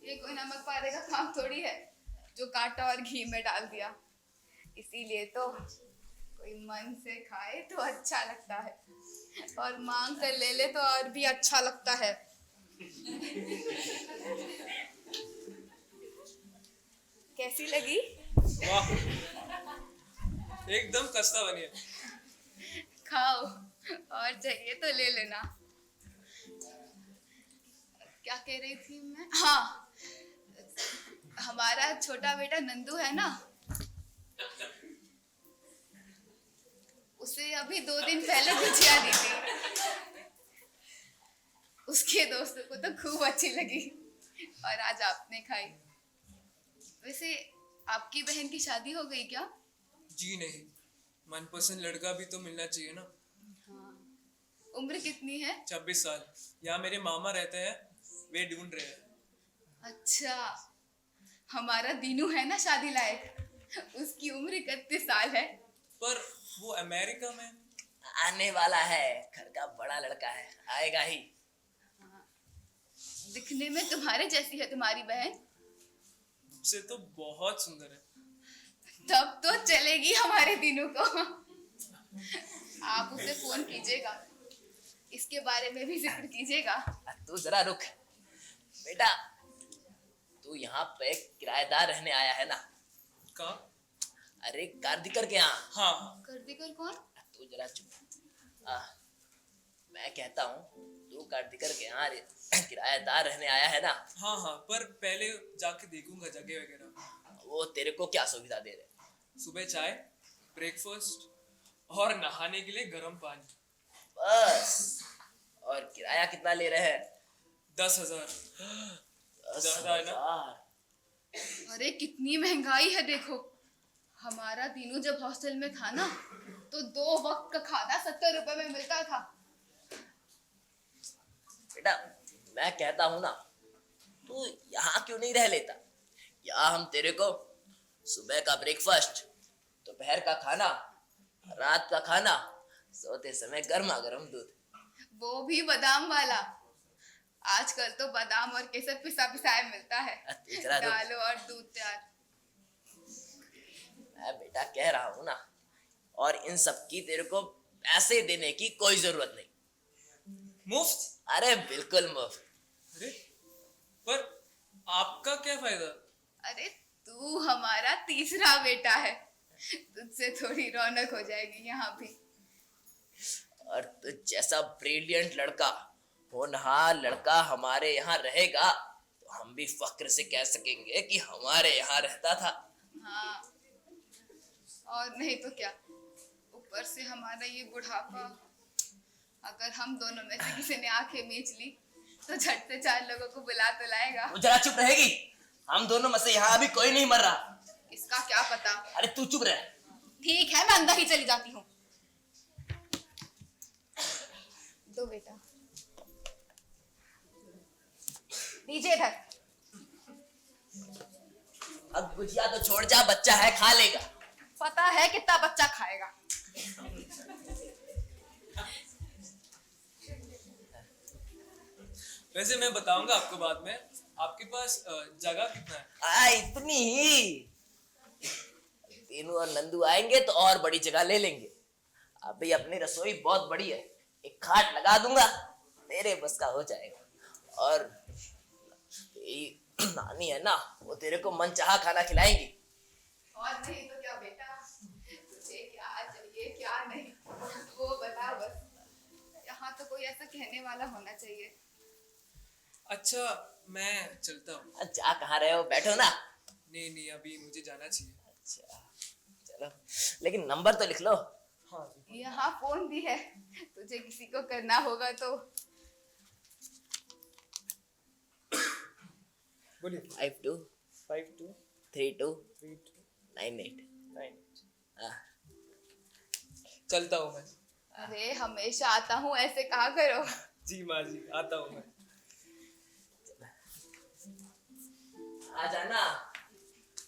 B: ये कोई नमक पारे का काम थोड़ी है जो काटा और घी में डाल दिया। इसीलिए तो कोई मन से खाए तो अच्छा लगता है, और मांग कर ले ले तो और भी अच्छा लगता है। कैसी लगी?
F: वाह, एकदम खस्ता बनी है।
B: खाओ, और चाहिए तो ले लेना। क्या कह रही थी मैं? हाँ, हमारा छोटा बेटा नंदू है ना, उसे अभी 2 दिन पहले गुजिया दी थी। उसके दोस्तों को तो खूब अच्छी लगी, और आज आपने खाई। वैसे आपकी बहन की शादी हो गई क्या?
F: जी नहीं, मनपसंद लड़का भी तो मिलना चाहिए ना।
B: उम्र कितनी है?
F: 26 साल। यहाँ मेरे मामा रहते हैं, वे ढूंढ रहे हैं।
B: अच्छा, हमारा दीनू है ना शादी लायक, उसकी उम्र 31 साल है।
F: पर वो अमेरिका में।
A: आने वाला है, घर का बड़ा लड़का है, आएगा ही।
B: दिखने में तुम्हारे जैसी है तुम्हारी बहन।
F: से तो बहुत सुंदर है।
B: तब तो चलेगी हमारे दीनू को। आप उसे फोन कीजिएगा, इसके बारे में भी जिक्र कीजिएगा।
A: तू जरा रुक बेटा, तू यहाँ पे किराएदार रहने आया है ना?
F: का?
A: अरे कार्तिकर के यहाँ।
F: हाँ।
B: कार्तिकर कौन?
A: तू जरा चुप। मैं कहता हूँ तू कार्तिकर के यहाँ किराएदार रहने आया है ना?
F: हाँ हाँ, पर पहले जाके देखूंगा जगह वगैरह।
A: वो तेरे को क्या सुविधा दे रहे?
F: सुबह चाय, ब्रेकफास्ट और नहाने के लिए गर्म पानी।
A: बस? और किराया कितना ले रहे हैं?
F: 10,000।
A: 10,000?
B: अरे कितनी महंगाई है देखो। हमारा दीनू जब हॉस्टल में था ना, तो 2 वक्त का खाना 70 रुपए में मिलता था।
A: बेटा मैं कहता हूँ ना, तू यहाँ क्यों नहीं रह लेता? यहाँ हम तेरे को सुबह का ब्रेकफास्ट, दोपहर का खाना, रात का खाना, सोते समय गर्मा गर्म दूध।
B: वो भी बादाम वाला। आजकल तो बादाम और केसर पिसा पिसाया मिलता है।
A: तू जरा रुक।
B: डालो और दूध तैयार।
A: मैं बेटा कह रहा हूँ ना, और इन सब की तेरे को पैसे देने की कोई जरूरत नहीं।
F: मुफ्त?
A: अरे बिल्कुल मुफ्त।
F: अरे पर आपका क्या फायदा?
B: अरे तू हमारा तीसरा बेटा है, तुझसे थोड़ी रौनक हो जाएगी यहाँ भी।
A: और तुझ जैसा ब्रिलियंट लड़का, होनहार लड़का हमारे यहाँ रहेगा तो हम भी फक्र से कह सकेंगे कि हमारे यहाँ रहता था।
B: हाँ, और नहीं तो क्या। ऊपर से हमारा ये बुढ़ापा, अगर हम दोनों में से किसी ने आंखें मीच ली तो झट से 4 लोगों को बुला तो लाएगा।
A: वो जरा चुप रहेगी? हम दोनों में से यहाँ अभी कोई नहीं मर रहा।
B: इसका क्या पता।
A: अरे तू चुप रह।
B: ठीक है, मैं अंदर ही चली जाती हूँ। दो बेटा, दीजिए इधर।
A: अब गुजिया तो छोड़ जा, बच्चा है खा लेगा।
B: पता है कितना बच्चा खाएगा।
F: वैसे मैं बताऊंगा आपको बाद में। आपके पास जगह कितना है?
A: इतनी ही। तीनू और नंदू आएंगे तो और बड़ी जगह ले लेंगे। अभी अपनी रसोई बहुत बड़ी है, एक खाट लगा दूंगा, तेरे बस का हो जाएगा। और तेरी नानी है ना, वो तेरे को मनचाहा खाना खिलाएंगी।
B: और नहीं तो क्या बेटा, तुझे क्या चाहिए क्या नहीं वो बता बस। यहाँ तो कोई ऐसा कहने वाला होना चाहिए।
F: अच्छा मैं चलता हूँ।
A: जा कहाँ रहे हो? बैठो ना।
F: नहीं नहीं, अभी मुझे जाना चाहिए।
A: अच्छा चलो, लेकिन नंबर तो लिख लो।
F: हाँ।
B: यहाँ फोन भी है, तुझे किसी को करना होगा तो।
F: बोलिए।
A: 52323298।
F: चलता हूँ मैं।
B: अरे हमेशा आता हूँ ऐसे कहा करो।
F: जी माँ जी, आता हूँ मैं।
A: आ जाना।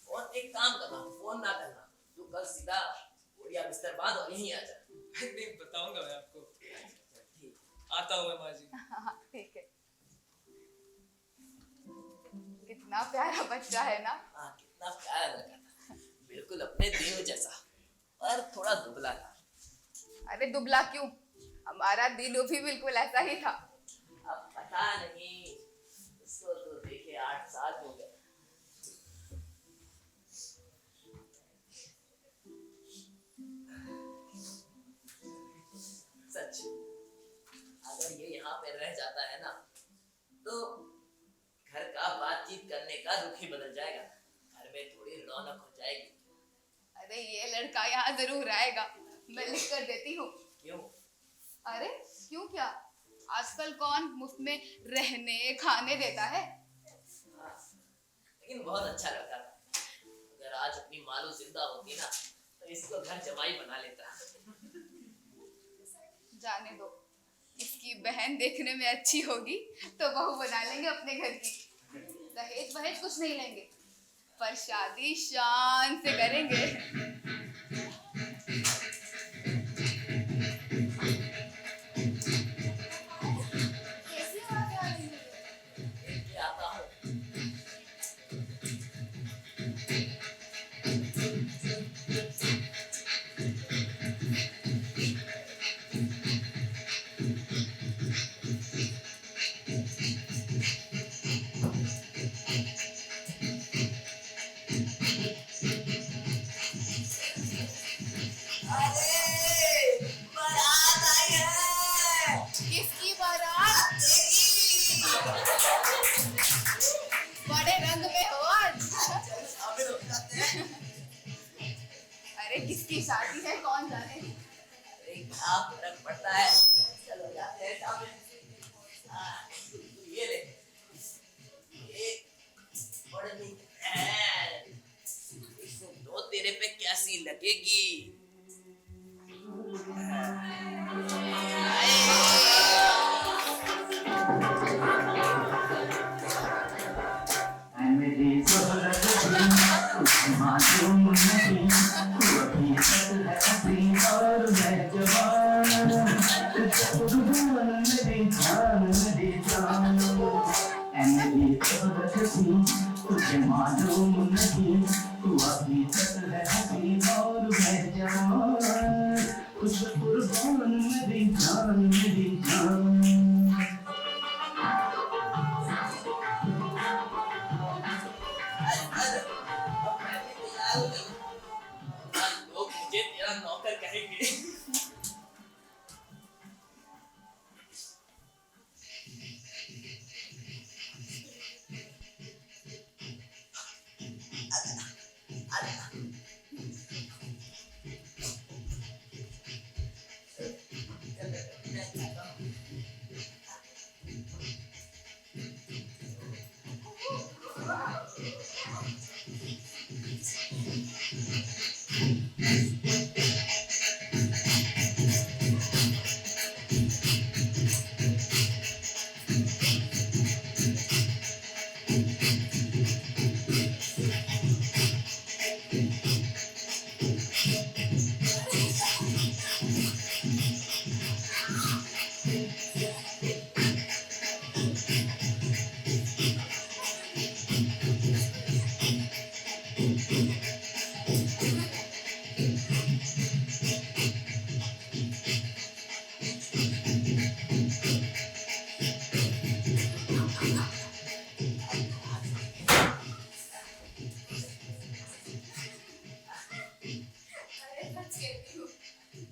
A: और एक काम करना, फोन ना करना, तू कल सीधा बढ़िया बिस्तर बांध और यहीं आ जा।
F: नहीं बताऊंगा मैं आपको।
A: ठीक।
F: आता हूँ मैं माँ जी।
B: हाँ ठीक है। कितना प्यारा बच्चा है ना।
A: हाँ कितना प्यारा लगा था, बिल्कुल अपने देव जैसा, पर थोड़ा दुबला था।
B: अरे दुबला क्यों, हमारा दिनू भी बिल्कुल ऐसा ही था।
A: अब पता नहीं, उसको तो देखे 8 साल हो गए। सच, अगर ये यहाँ पे रह जाता है ना, तो घर का बातचीत करने का रुख ही बदल जाएगा, घर में थोड़ी रौनक हो जाएगी।
B: अरे ये लड़का यहाँ जरूर आएगा, मैं लिख कर देती हूँ।
A: क्यों?
B: अरे क्यों क्या, आजकल कौन मुफ्त में रहने खाने देता है।
A: हाँ, लेकिन बहुत अच्छा लड़का था। अगर आज अपनी मालू जिंदा होती ना, तो इसको घर जमाई बना लेता।
B: जाने दो, इसकी बहन देखने में अच्छी होगी तो बहू बना लेंगे अपने घर की। दहेज वहेज कुछ नहीं लेंगे, पर शादी शान से करेंगे। कैसी आवाज़ आ रही है?
A: लेके आता हूँ। अरे, बारात आई है।
B: किसकी बारात? बड़े रंग में हो आज।
A: शामिल हो जाते हैं।
B: अरे किसकी शादी है कौन जाने।
A: अरे क्या फर्क पड़ता है, चलो जाते हैं शामिल। हाँ, ये ले, ये बड़ी है, इसको दो तेरे पे कैसी लगेगी।
G: मेरी ज़रूरत थी कुछ मालूम नहीं, तू अभी तक है हसीन और मैं जवान, तुझे कुर्बान मेरी जान मेरी जान। मेरी ज़रूरत थी तुझे मालूम नहीं, तू अभी तक है हसीन और मैं जवान, तुझे कुर्बान मेरी जान मेरी जान।
A: अब मैं भी तैयार हो गई, आज लोग मुझे तेरा नौकर कहेंगे।
B: अरे सच कहती हूँ,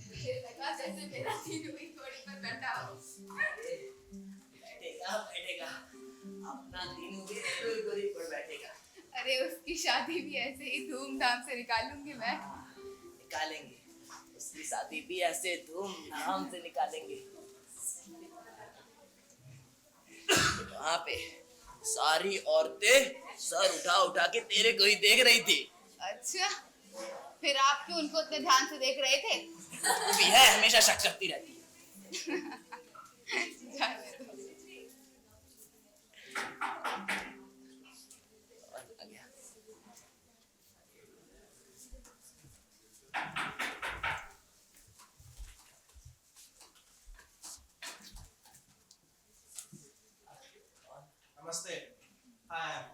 B: मुझे लगा जैसे मेरा दिनू ही घोड़ी पर बैठा हो।
A: बैठेगा बैठेगा, अपना दिन भी गोरी पर बैठेगा।
B: अरे उसकी शादी भी ऐसे ही धूमधाम से निकालूंगी मैं।
A: निकालेंगे, उसकी शादी भी ऐसे धूमधाम से निकालेंगे। वहाँ पे सारी औरतें सर उठा उठा के तेरे को ही देख रही थी।
B: अच्छा, फिर आप क्यों उनको इतने ध्यान से देख रहे थे?
A: तू भी है, हमेशा शक करती रहती है।
B: जाने दो।
A: और आ गया।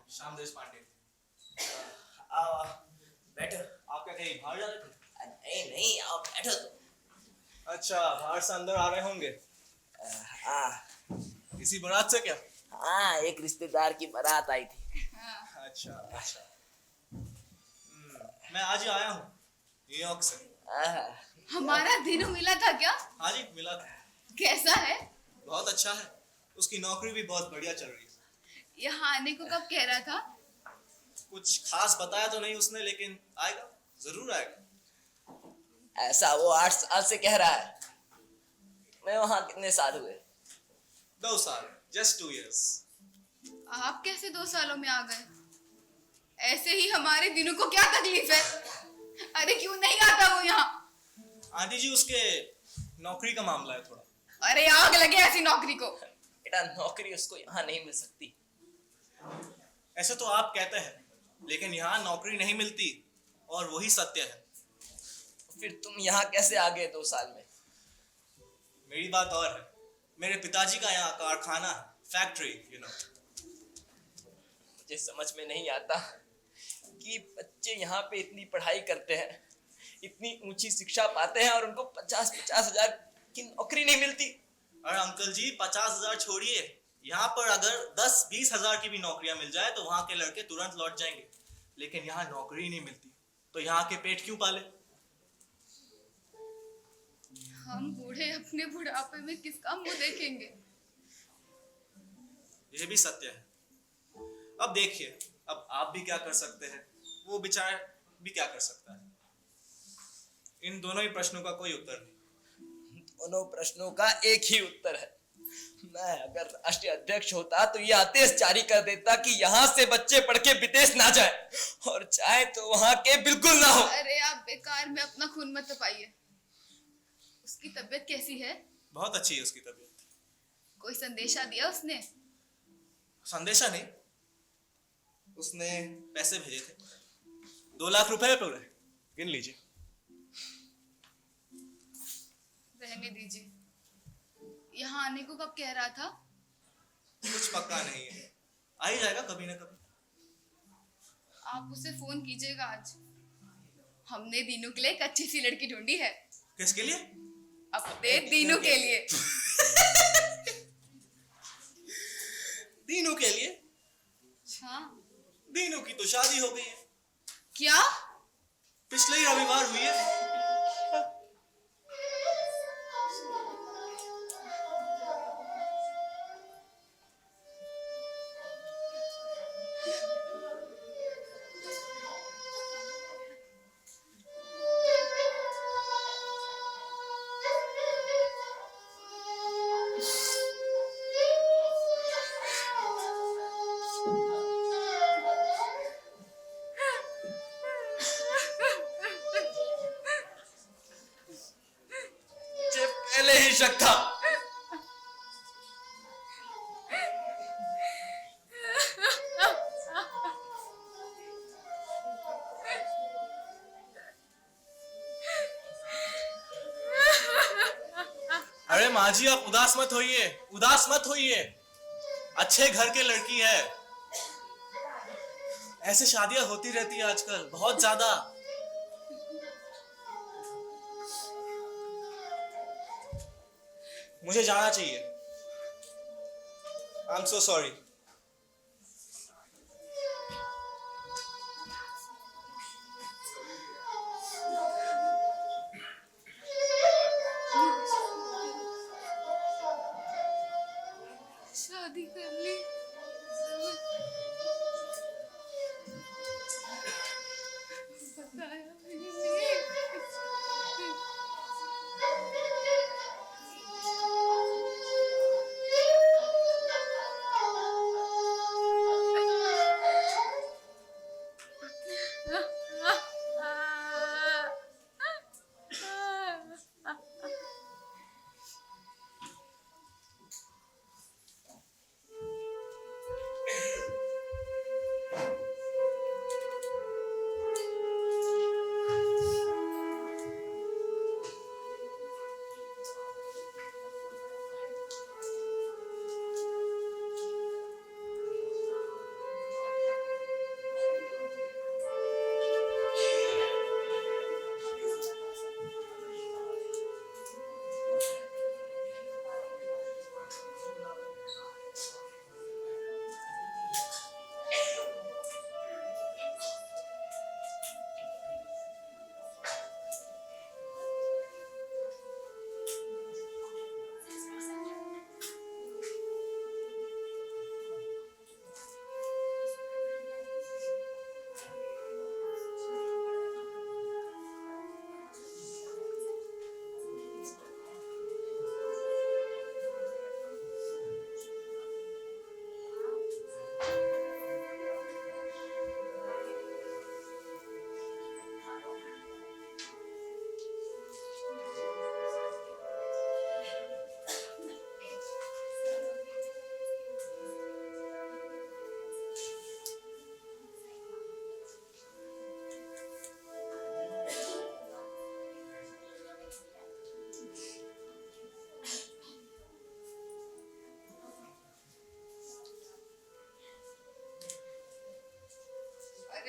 E: श्याम देश पांडे।
A: आओ बैठो।
E: आप क्या कहीं बाहर जा रहे थे?
A: नहीं नहीं, आओ बैठो तो।
E: अच्छा, बाहर से अंदर आ रहे होंगे।
A: हाँ
E: किसी बारात से क्या?
A: हाँ, एक रिश्तेदार की बारात आई थी।
E: अच्छा अच्छा। मैं आज ही आया हूँ न्यूयॉर्क से।
A: आहा,
B: हमारा दिनू मिला था क्या?
E: हाँ जी, मिला था।
B: कैसा है?
E: बहुत अच्छा है। उसकी नौकरी भी बहुत बढ़िया चल रही है।
B: यहाँ आने को कब कह रहा था?
E: कुछ खास बताया तो नहीं उसने, लेकिन आएगा, जरूर आएगा।
A: ऐसा वो 8 साल से कह रहा है। मैं वहाँ कितने साल हुए?
E: 2 साल, just 2 years।
B: आप कैसे 2 सालों में आ गए? ऐसे ही हमारे दिनों को क्या तकलीफ है? अरे क्यों नहीं आता वो यहाँ?
E: आंटी जी, उसके नौकरी का मामला है थोड़ा।
B: अरे आग लगे ऐसी नौकरी को।
A: बेटा, नौकरी उसको यहाँ नहीं मिल सकती।
E: ऐसे तो आप कहते हैं, लेकिन यहाँ नौकरी नहीं मिलती, और वही सत्य है।
A: फिर तुम यहाँ कैसे आ गए 2 साल में?
E: मेरी बात और है। मेरे पिताजी का यहाँ कारखाना है, फैक्ट्री, यू नो।
A: मुझे समझ में नहीं आता कि बच्चे यहाँ पे इतनी पढ़ाई करते हैं, इतनी ऊंची शिक्षा पाते हैं, और उनको 50-50 हजार की नौकरी नहीं मिलती।
E: अरे अंकल जी, 50,000 छोड़िए, यहाँ पर अगर 10-20 हजार की भी नौकरियां मिल जाए तो वहां के लड़के तुरंत लौट जाएंगे। लेकिन यहाँ नौकरी नहीं मिलती, तो यहाँ के पेट क्यों पाले?
B: हम बूढ़े अपने बुढ़ापे में किसका मुंह देखेंगे?
E: यह भी सत्य है। अब देखिए, अब आप भी क्या कर सकते हैं, वो बेचारा भी क्या कर सकता है। इन दोनों ही प्रश्नों का कोई उत्तर नहीं।
A: दोनों प्रश्नों का एक ही उत्तर है। मैं अगर राष्ट्रीय अध्यक्ष होता तो ये आदेश जारी कर देता कि यहाँ से बच्चे पढ़ के विदेश ना जाए, और चाहे तो वहाँ के बिल्कुल ना हो।
B: अरे आप बेकार में अपना खून मत तपाइए। उसकी तबीयत कैसी है?
E: बहुत अच्छी है उसकी तबीयत।
B: कोई संदेशा दिया उसने?
E: संदेशा नहीं, उसने पैसे भेजे थे। 2 लाख रुपए पूरे, गिन लीजिए।
B: रहने दीजिए। यहाँ आने को कब कह रहा था?
E: कुछ पक्का नहीं है, आ ही जाएगा कभी ना कभी।
B: आप उसे फोन कीजिएगा आज। हमने दीनू के लिए एक अच्छी सी लड़की ढूंढी है।
E: किसके लिए?
B: अपने दीनू के लिए।
E: दीनू के लिए?
B: हाँ।
E: दीनू की तो शादी हो गई है।
B: क्या?
E: पिछले ही रविवार हुई है।
A: मुझे पहले ही शक था।
E: अरे माँ जी, आप उदास मत होइए, उदास मत होइए। अच्छे घर के लड़की है। ऐसे शादियां होती रहती है आजकल, बहुत ज्यादा। मुझे जाना चाहिए। I am so sorry.
B: शादी कर ली। बताया भी नहीं।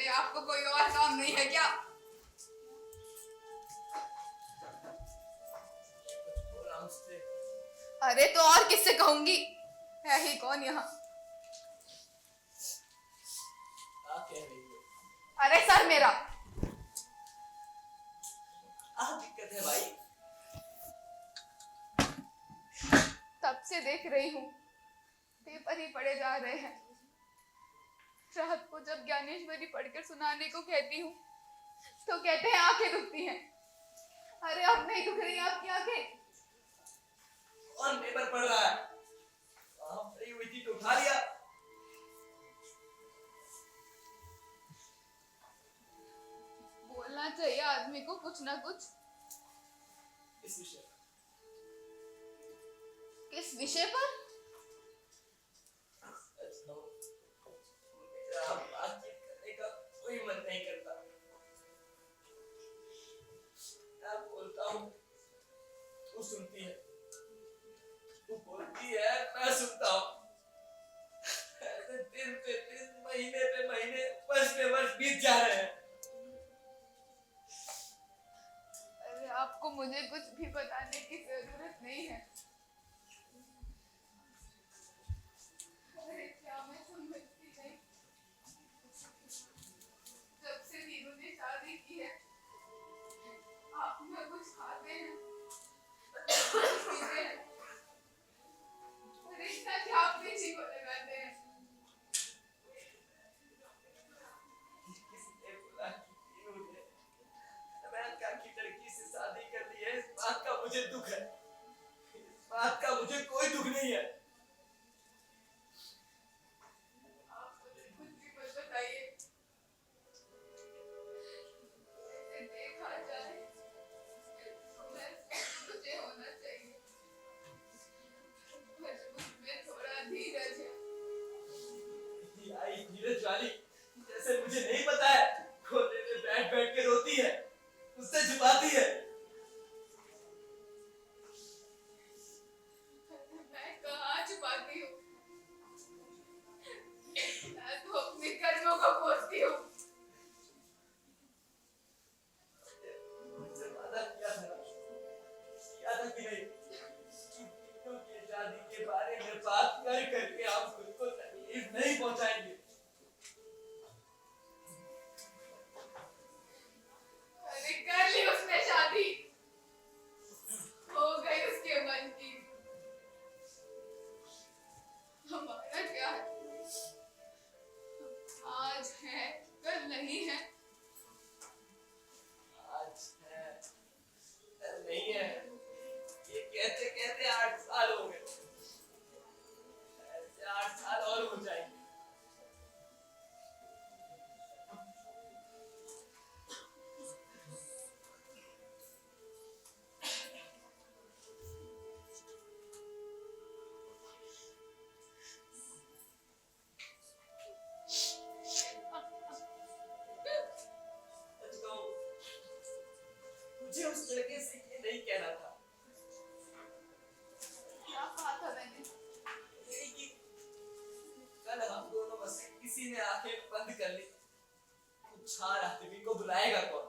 B: अरे आपको कोई और काम नहीं है क्या?
A: बोला मुझसे।
B: अरे तो और किससे कहूंगी? है ही कौन यहाँ?
A: क्या कह रही हो?
B: अरे सर मेरा।
A: दिक्कत है भाई।
B: तब से देख रही हूँ पेपर ही पढ़े जा रहे हैं। रात को जब ज्ञानेश्वरी पढ़कर सुनाने को कहती हूँ तो कहते हैं आंखें दुखती हैं। अरे अब नहीं दुख रही आपकी आंखें?
A: और पेपर पढ़ रहा है। फ्री हुई थी तो उठा लिया।
B: बोलना चाहिए आदमी को कुछ ना कुछ।
A: इस विषय पर।
B: किस विषय पर?
A: मेरा बातचीत करने का कोई मन नहीं करता। मैं बोलता हूँ तू सुनती है, तू बोलती है मैं सुनता हूँ। ऐसे दिन पे दिन, महीने पे महीने, वर्ष पे वर्ष बीत जा रहे हैं।
B: अरे आपको मुझे कुछ भी बताने की जरूरत नहीं है। अरे क्या मैं समझती नहीं। जब से नीरू ने शादी की है आप ना कुछ खाते हैं पीते हैं। अरे इतना क्या अपने जी को लगाते हैं?
A: किसने बोला कि नीरू ने अमेरिका की लड़की से शादी कर ली है? इस बात का मुझे दुख है। इस बात का मुझे कोई दुख नहीं है।
B: आप मुझे कुछ भी मत बताइए। ऐसे देखा जाए तो मैं मुझे होना चाहिए, पर मुझमें थोड़ा धीरज है।
A: ये आई धीरज वाली जैसे मुझे नहीं पता है। कोने में बैठ बैठ के रोती है, उससे छुपाती है।
B: मैं कहाँ छुपाती हूँ? मैं तो अपने कर्मों को कोसती हूँ।
A: मुझसे वादा किया था कि नहीं कि तीनों की शादी के बारे में बात कर करके आप खुद को तकलीफ नहीं पहुंचाएंगे।
B: अरे कर ली उसने शादी, हो गई उसके मन की। हमारा क्या है? आज है कल नहीं है।
A: आज है कल नहीं है, ये कहते कहते 8 साल हो गए। ऐसे 8 साल और हो जाएंगे। सच कहूं, मुझे उस लड़के से ये नहीं कहना था।
B: क्या कहा था मैंने?
A: यही कि कल हम दोनों में से किसी ने आंखें बंद कर ली, कुछ चार आदमी को बुलाएगा कौन?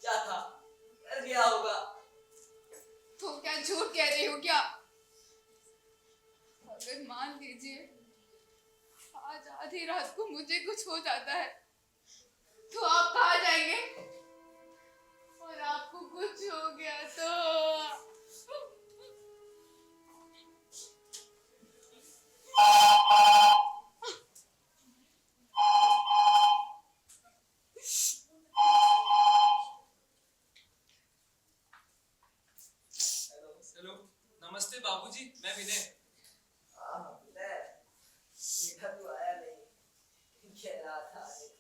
A: क्या था, कर गया होगा।
B: तो क्या झूठ कह रही हो क्या? अगर मान लीजिए आज आधी रात को मुझे कुछ हो जाता है तो आप कहाँ जाएंगे? और आपको कुछ हो गया तो
F: हेलो, नमस्ते बाबूजी, मैं विनय।
A: हाँ, विनय, बेटा तू आया नहीं, कह रहा था आने का।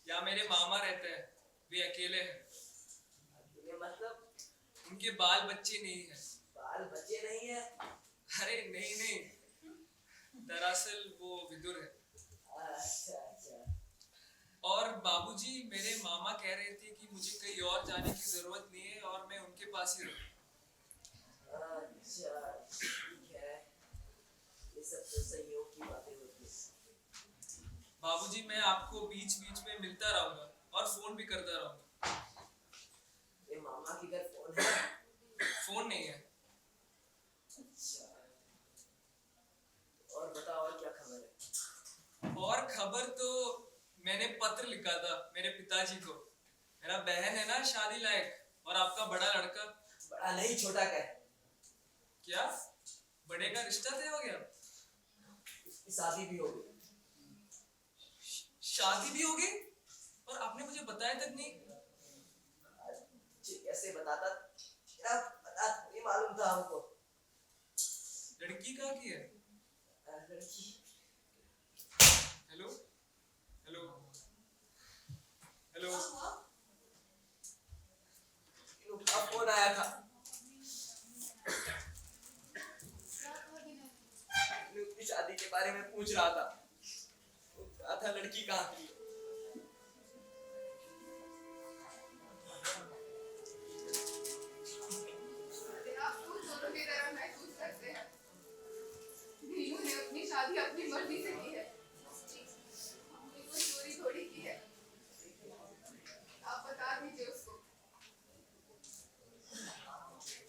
F: यहाँ मेरे मामा रहते हैं, वे अकेले हैं।
A: तुम्हें मतलब
F: उनके बाल बच्चे नहीं है।
A: बाल बचे नहीं है?
F: अरे नहीं नहीं, दरअसल वो विदुर है।
A: अच्छा अच्छा।
F: और बाबूजी, मेरे मामा कह रहे थे कि मुझे कहीं और जाने की जरूरत नहीं है और मैं उनके पास ही रहूं।
A: अच्छा ठीक है, ये सब तो संयोग की बातें होती हैं।
F: बाबूजी मैं आपको बीच बीच में मिलता रहूंगा और फोन भी करता रहूंगा।
A: ये मामा की घर फोन है?
F: फोन नहीं है।
A: अच्छा, और बताओ और क्या खबर है?
F: और खबर तो मैंने पत्र लिखा था मेरे पिताजी को। मेरा बहन है ना शादी लायक, और आपका बड़ा लड़का।
A: बड़ा नहीं, छोटा का है।
F: क्या बड़े का रिश्ता तय हो गया?
A: उसकी शादी भी हो गई।
F: शादी भी होगी? और आपने मुझे बताया तक नहीं।
A: जी, कैसे बताता? क्या पता नहीं मालूम था हमको।
F: लड़की कहाँ की है?
A: लड़की?
F: Hello hello hello.
A: इनका फोन आया था। उसकी शादी के बारे में पूछ रहा था। वो कहा था लड़की कहाँ की है?
B: आप खुद दोनों की तरह महसूस करते हैं। नीलू ने अपनी शादी अपनी मर्जी से की है। हमने कोई चोरी थोड़ी की है। आप बता दीजिए उसको। बता दीजिए।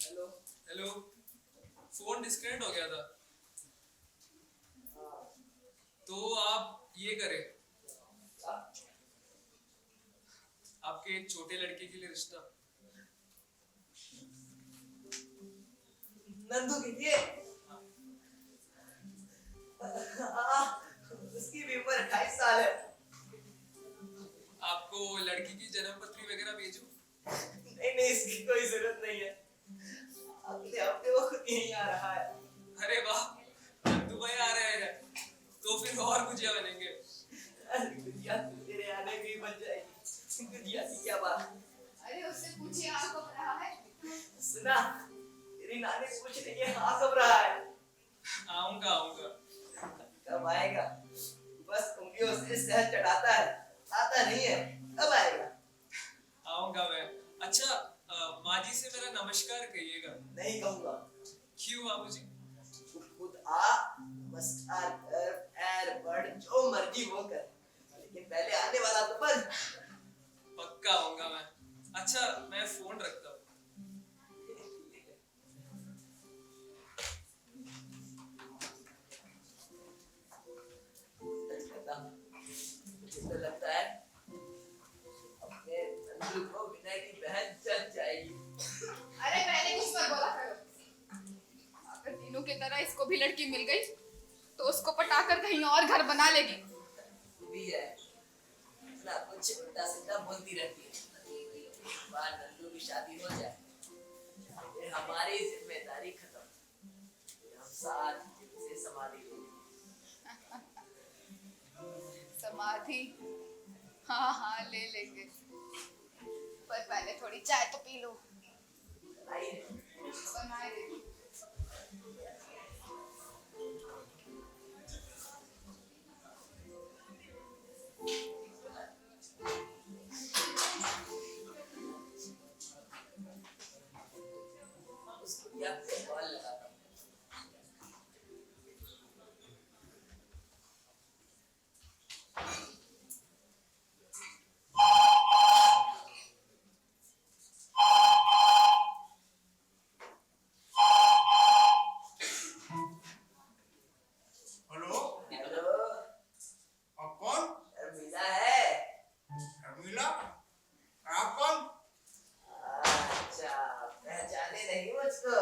A: हेलो।
F: हेलो। फोन डिस्कनेक्ट हो गया था। तो आप ये करें, आपके एक छोटे लड़के के लिए रिश्ता।
A: नंदू के लिए? उसकी भी उम्र 28 साल है।
F: आपको लड़की की जन्म पत्री वगैरह भेजूं?
A: नहीं नहीं, इसकी कोई जरूरत नहीं है। अगले हफ्ते वो खुद यहीं आ रहा है।
F: अरे वाह, दुबई आ रहे हैं तो फिर और गुजिया बनेंगे।
A: गुजिया तेरे आने भी बन जाएगी। गुजिया की क्या बात?
B: अरे उससे पूछिए आप कब रहा है।
A: सुना, तेरी नानी पूछ रही है हाँ कब रहा है?
F: आऊंगा आऊंगा।
A: कब आएगा? बस उंगलियों से शहद चढ़ाता है, आता नहीं है। कब आएगा?
F: आऊंगा मैं। अच्छा माँ जी से मेरा नमस्कार कहिएगा।
A: नहीं कहूंगा।
F: क्यों बाबूजी?
A: तू खुद आ, नमस्कार कर, पैर पड़, जो मर्जी वो कर, लेकिन पहले आने वाला तो बन।
F: पक्का आऊंगा मैं। अच्छा मैं फोन रखता हूँ।
A: मुझे तो लगता है अपने नंदू को विनय की बहन चल जाएगी।
B: अरे पहले कुछ मत बोला करो। अगर तीनों की तरह इसको भी लड़की मिल गई तो उसको पटाकर कहीं और घर बना लेगी।
A: भी है ना, कुछ उल्टा सीधा बोलती रहती है। एक बार नंदू की शादी हो जाए, फिर हमारी जिम्मेदारी खत्म। फिर हम साथ से समाधि लेंगे।
B: समाधि? हाँ हाँ ले लेंगे, पर पहले थोड़ी चाय तो पी लो।
A: आइए।
B: बनाए दे।
A: उसको क्या कॉल लगाता हूँ।
D: हेलो,
A: हेलो,
D: आप कौन?
A: मीना है?
D: शर्मिला? आप कौन?
A: अच्छा, पहचाने नहीं मुझको?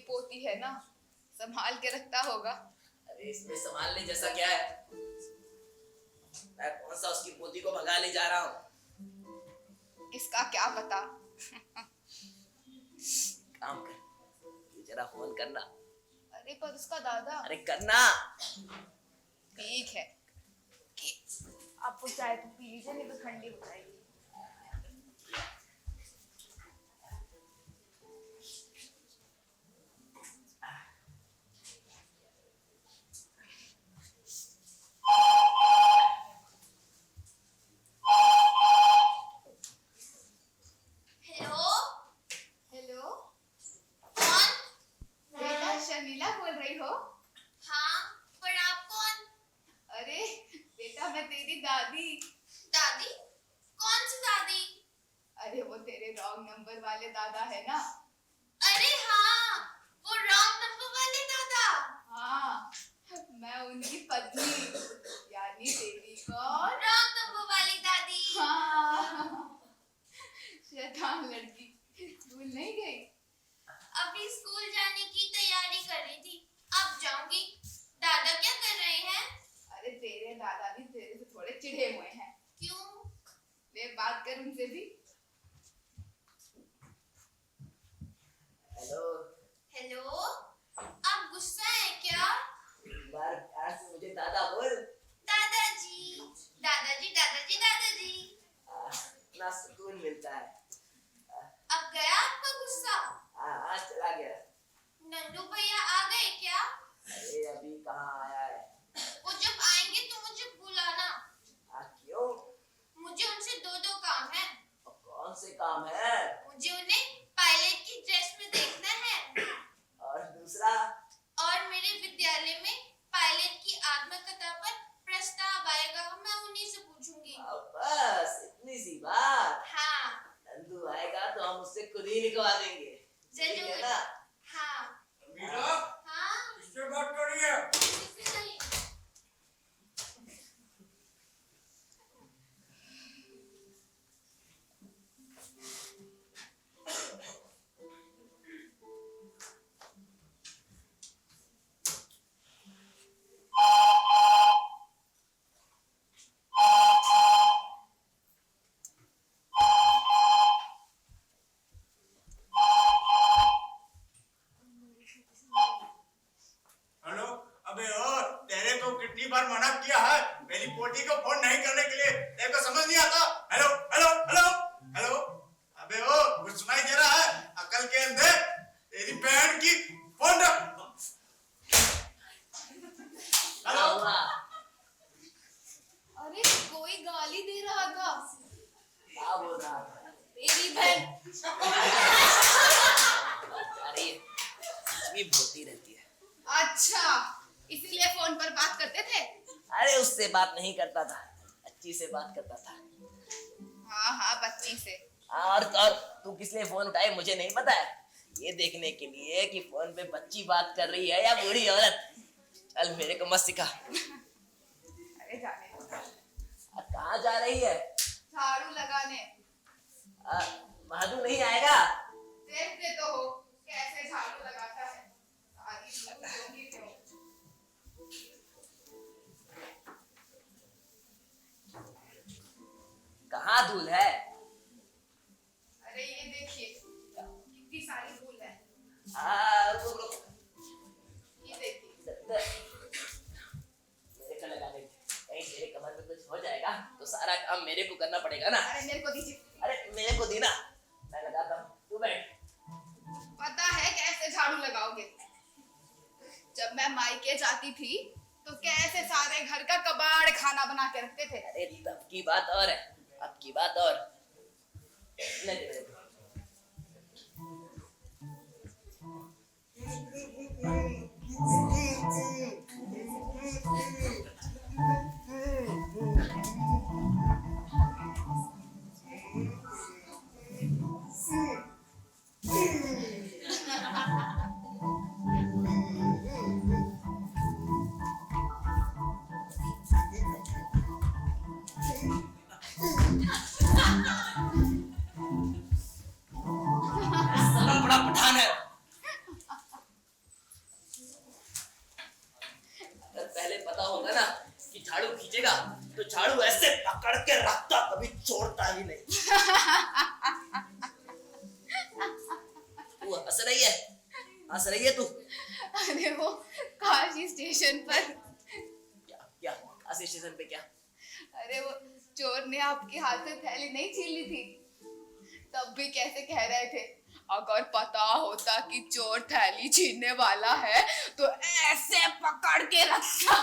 B: पोती है ना, संभाल के रखता होगा।
A: अरे इसमें संभालने जैसा क्या है? मैं कौन सा उसकी पोती को भगा ले जा रहा हूँ?
B: किसका क्या पता।
A: काम कर, तू जरा फोन करना।
B: अरे पर उसका दादा।
A: अरे करना।
B: ठीक है, आपको चाय तो पी लीजिए, नहीं तो ठंडी हो जाएगी।
C: हेलो
B: हेलो,
C: कौन?
B: बेटा शर्मिला बोल रही हो?
C: हाँ, पर आप कौन?
B: अरे बेटा, मैं तेरी दादी।
C: दादी? कौन सी दादी?
B: अरे वो तेरे रॉन्ग नंबर वाले दादा है ना।
C: अरे हाँ, वो रॉन्ग नंबर वाले दादा।
B: हाँ, मैं उनकी पत्नी, यानी तेरी कौन?
C: रॉन्ग नंबर वाली दादी।
B: हाँ, शैतान लड़की, भूल नहीं गई?
C: अभी स्कूल जाने की तैयारी कर रही थी, अब जाऊंगी। दादा क्या कर रहे हैं?
B: अरे तेरे दादा भी तेरे से थोड़े चिढ़े हुए हैं।
C: क्यों?
B: ले बात कर उनसे भी।
A: हेलो।
C: हेलो, आप गुस्सा है क्या?
A: एक बार प्यार से मुझे दादा बोल।
C: दादाजी, दादाजी, दादाजी, दादाजी।
A: इतना सुकून मिलता है।
C: अब गया आपका गुस्सा?
A: आज चला गया।
C: नंदू भैया आ गए क्या?
A: अरे अभी कहाँ आया है?
C: वो जब आएंगे तो मुझे बुलाना।
A: क्यों?
C: मुझे उनसे दो काम है।
A: और कौन से काम है?
C: मुझे उन्हें पायलट की ड्रेस में देखना है,
A: और दूसरा?
C: और मेरे विद्यालय में पायलट की आत्मकथा पर प्रस्ताव आएगा, मैं उन्हीं से पूछूंगी।
A: बस इतनी सी बात?
C: हाँ
A: नंदू आएगा तो हम उससे खुद ही लिखवा देंगे। ठीक है
C: जरूर।
A: ना?
C: हाँ
D: मीरा,
C: हाँ,
D: किससे बात कर रही है?
C: किसी नहीं।
D: हेलो, अबे ओ, तेरे को कितनी बार मना किया है मेरी पोती को फोन नहीं करने के लिए? तेरे को समझ नहीं आता? हेलो हेलो हेलो हेलो, अबे ओ, कुछ सुनाई दे रहा है? अकल के अंधे, तेरी बहन की फोन रख।
A: क्या हुआ?
B: अरे कोई गाली दे रहा था।
A: क्या बोल रहा था?
B: तेरी बहन।
A: अरे कुछ भी बोलती रहती है।
B: अच्छा, इसीलिए फोन पर बात करते थे?
A: अरे उससे बात नहीं करता था, अच्छी से बात करता था।
B: हाँ हाँ, बच्ची से।
A: और तू किस लिए फोन उठाए मुझे नहीं पता है। ये देखने के लिए कि फोन पे बच्ची बात कर रही है या बूढ़ी औरत। चल मेरे को मत सिखा।
B: अरे जाने दो।
A: कहाँ जा रही है?
B: झाड़ू लगाने।
A: महादू नहीं आएगा?
B: देखते तो हो कैसे झाड़ू लगाता है। सारी धूल होगी क्यों?
A: कहाँ धूल है?
B: अरे ये देखिए, कितनी सारी धूल है।
A: रुक रुक।
B: ये देखिए।
A: मेरे को लगा दे, कहीं तेरे कमर में कुछ हो जाएगा तो सारा काम मेरे को करना पड़ेगा ना।
B: अरे मेरे को दीजिए।
A: अरे मेरे को दी ना, मैं लगाता हूँ, तू बैठ।
B: पता है कैसे झाड़ू लगाओगे? जब मैं मायके जाती थी तो कैसे सारे घर का कबाड़ खाना बना के रखते थे।
A: अरे तब की बात और है, अब की बात और। ले दे मेरे को। रही है तू?
B: अरे वो काशी स्टेशन पर,
A: क्या क्या काशी स्टेशन पे क्या?
B: अरे वो चोर ने आपके हाथ से थैली नहीं छीन ली थी, तब भी कैसे कह रहे थे, अगर पता होता कि चोर थैली छीनने वाला है तो ऐसे पकड़ के रखता।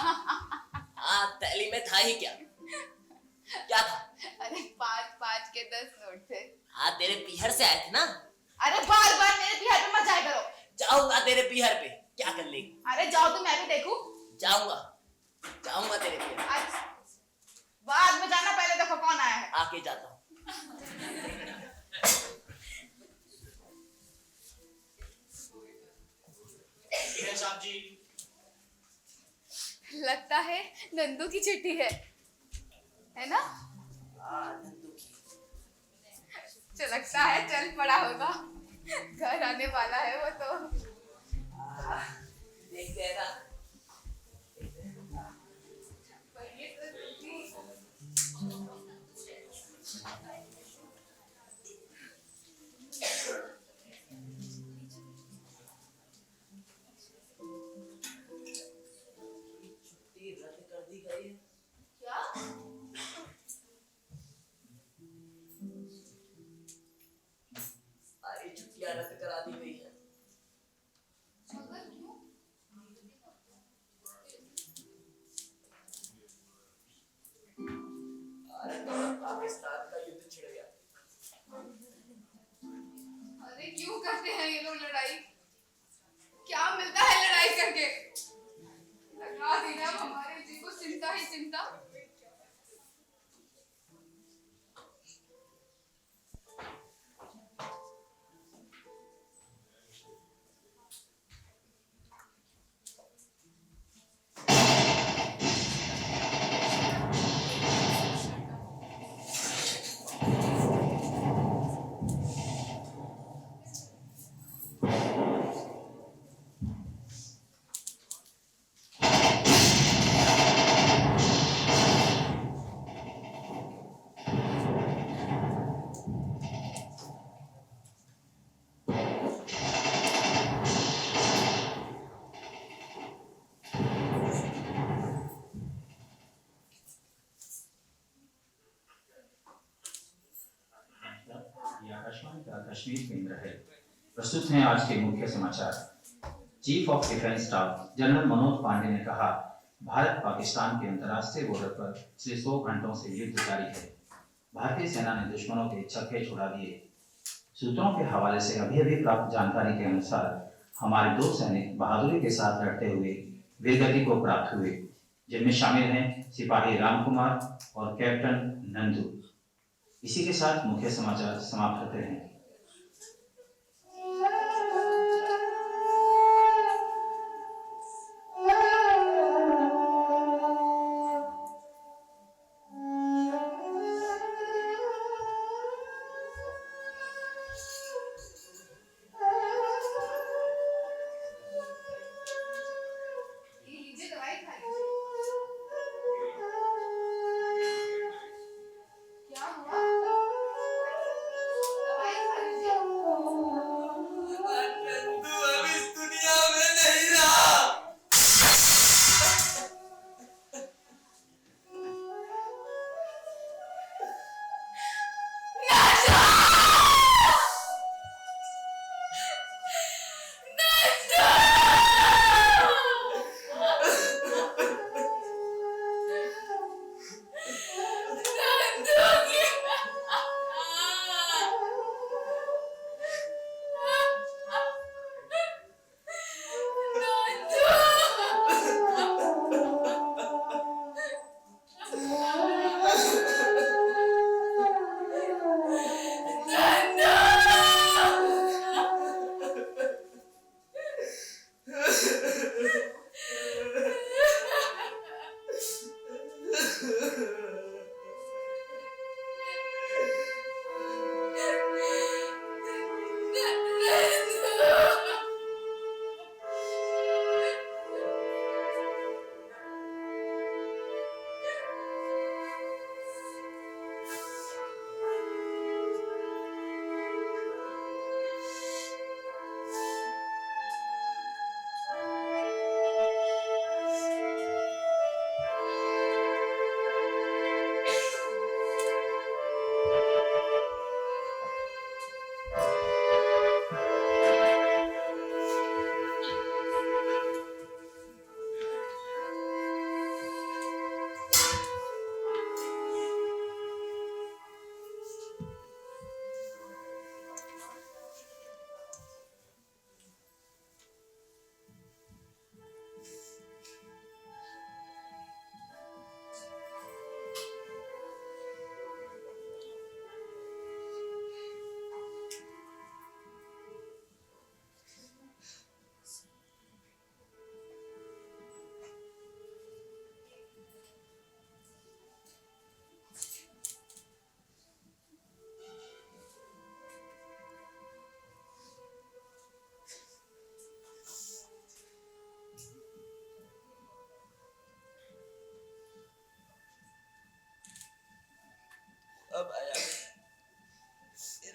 A: हाँ, थैली में था ही क्या? क्या था?
B: अरे 5-5 के 10 नोट थे।
A: हाँ, तेरे पीहर से आए थे ना?
B: अरे बार बार मेरे बिहार पे मत जाया करो।
A: जाऊंगा तेरे पीहर पे, क्या कर लेगी?
B: अरे जाओ तो मैं भी देखूं।
A: जाऊंगा, जाऊंगा तेरे पीहर।
B: अच्छा, बाद में जाना, पहले देखो कौन आया है।
A: आके जाता हूँ।
E: साहब जी,
B: लगता है नंदू की चिट्ठी है ना?
A: नंदू की।
B: तो लगता है चल पड़ा होगा, घर आने वाला है वो तो।
A: देखते हैं ना। छुट्टी रद्द कर दी गई है।
B: क्या?
A: सारी छुट्टियां रद्द करा दी गई है।
B: मगर क्यों?
A: भारत और पाकिस्तान का युद्ध छिड़ गया।
B: अरे क्यों करते हैं ये लोग लड़ाई? क्या मिलता है लड़ाई करके? लगा देना हमारे जी को चिंता ही चिंता।
H: ये आकाशवाणी का कश्मीर केंद्र है। प्रस्तुत हैं आज के मुख्य समाचार। Chief of defence staff general Manoj Pande ने कहा, भारत पाकिस्तान के अंतर्राष्ट्रीय बॉर्डर पर पिछले 100 घंटों से युद्ध जारी है। भारतीय सेना ने दुश्मनों के छक्के छुड़ा दिए। सूत्रों के हवाले से अभी प्राप्त जानकारी के अनुसार हमारे 2 सैनिक बहादुरी के साथ लड़ते हुए वीरगति को प्राप्त हुए, जिनमें शामिल हैं सिपाही राम कुमार और कैप्टन नंदू। इसी के साथ मुख्य समाचार समाप्त होते हैं।
B: ये लीजिए दवाई खा लीजिए। क्या हुआ? दवाई खा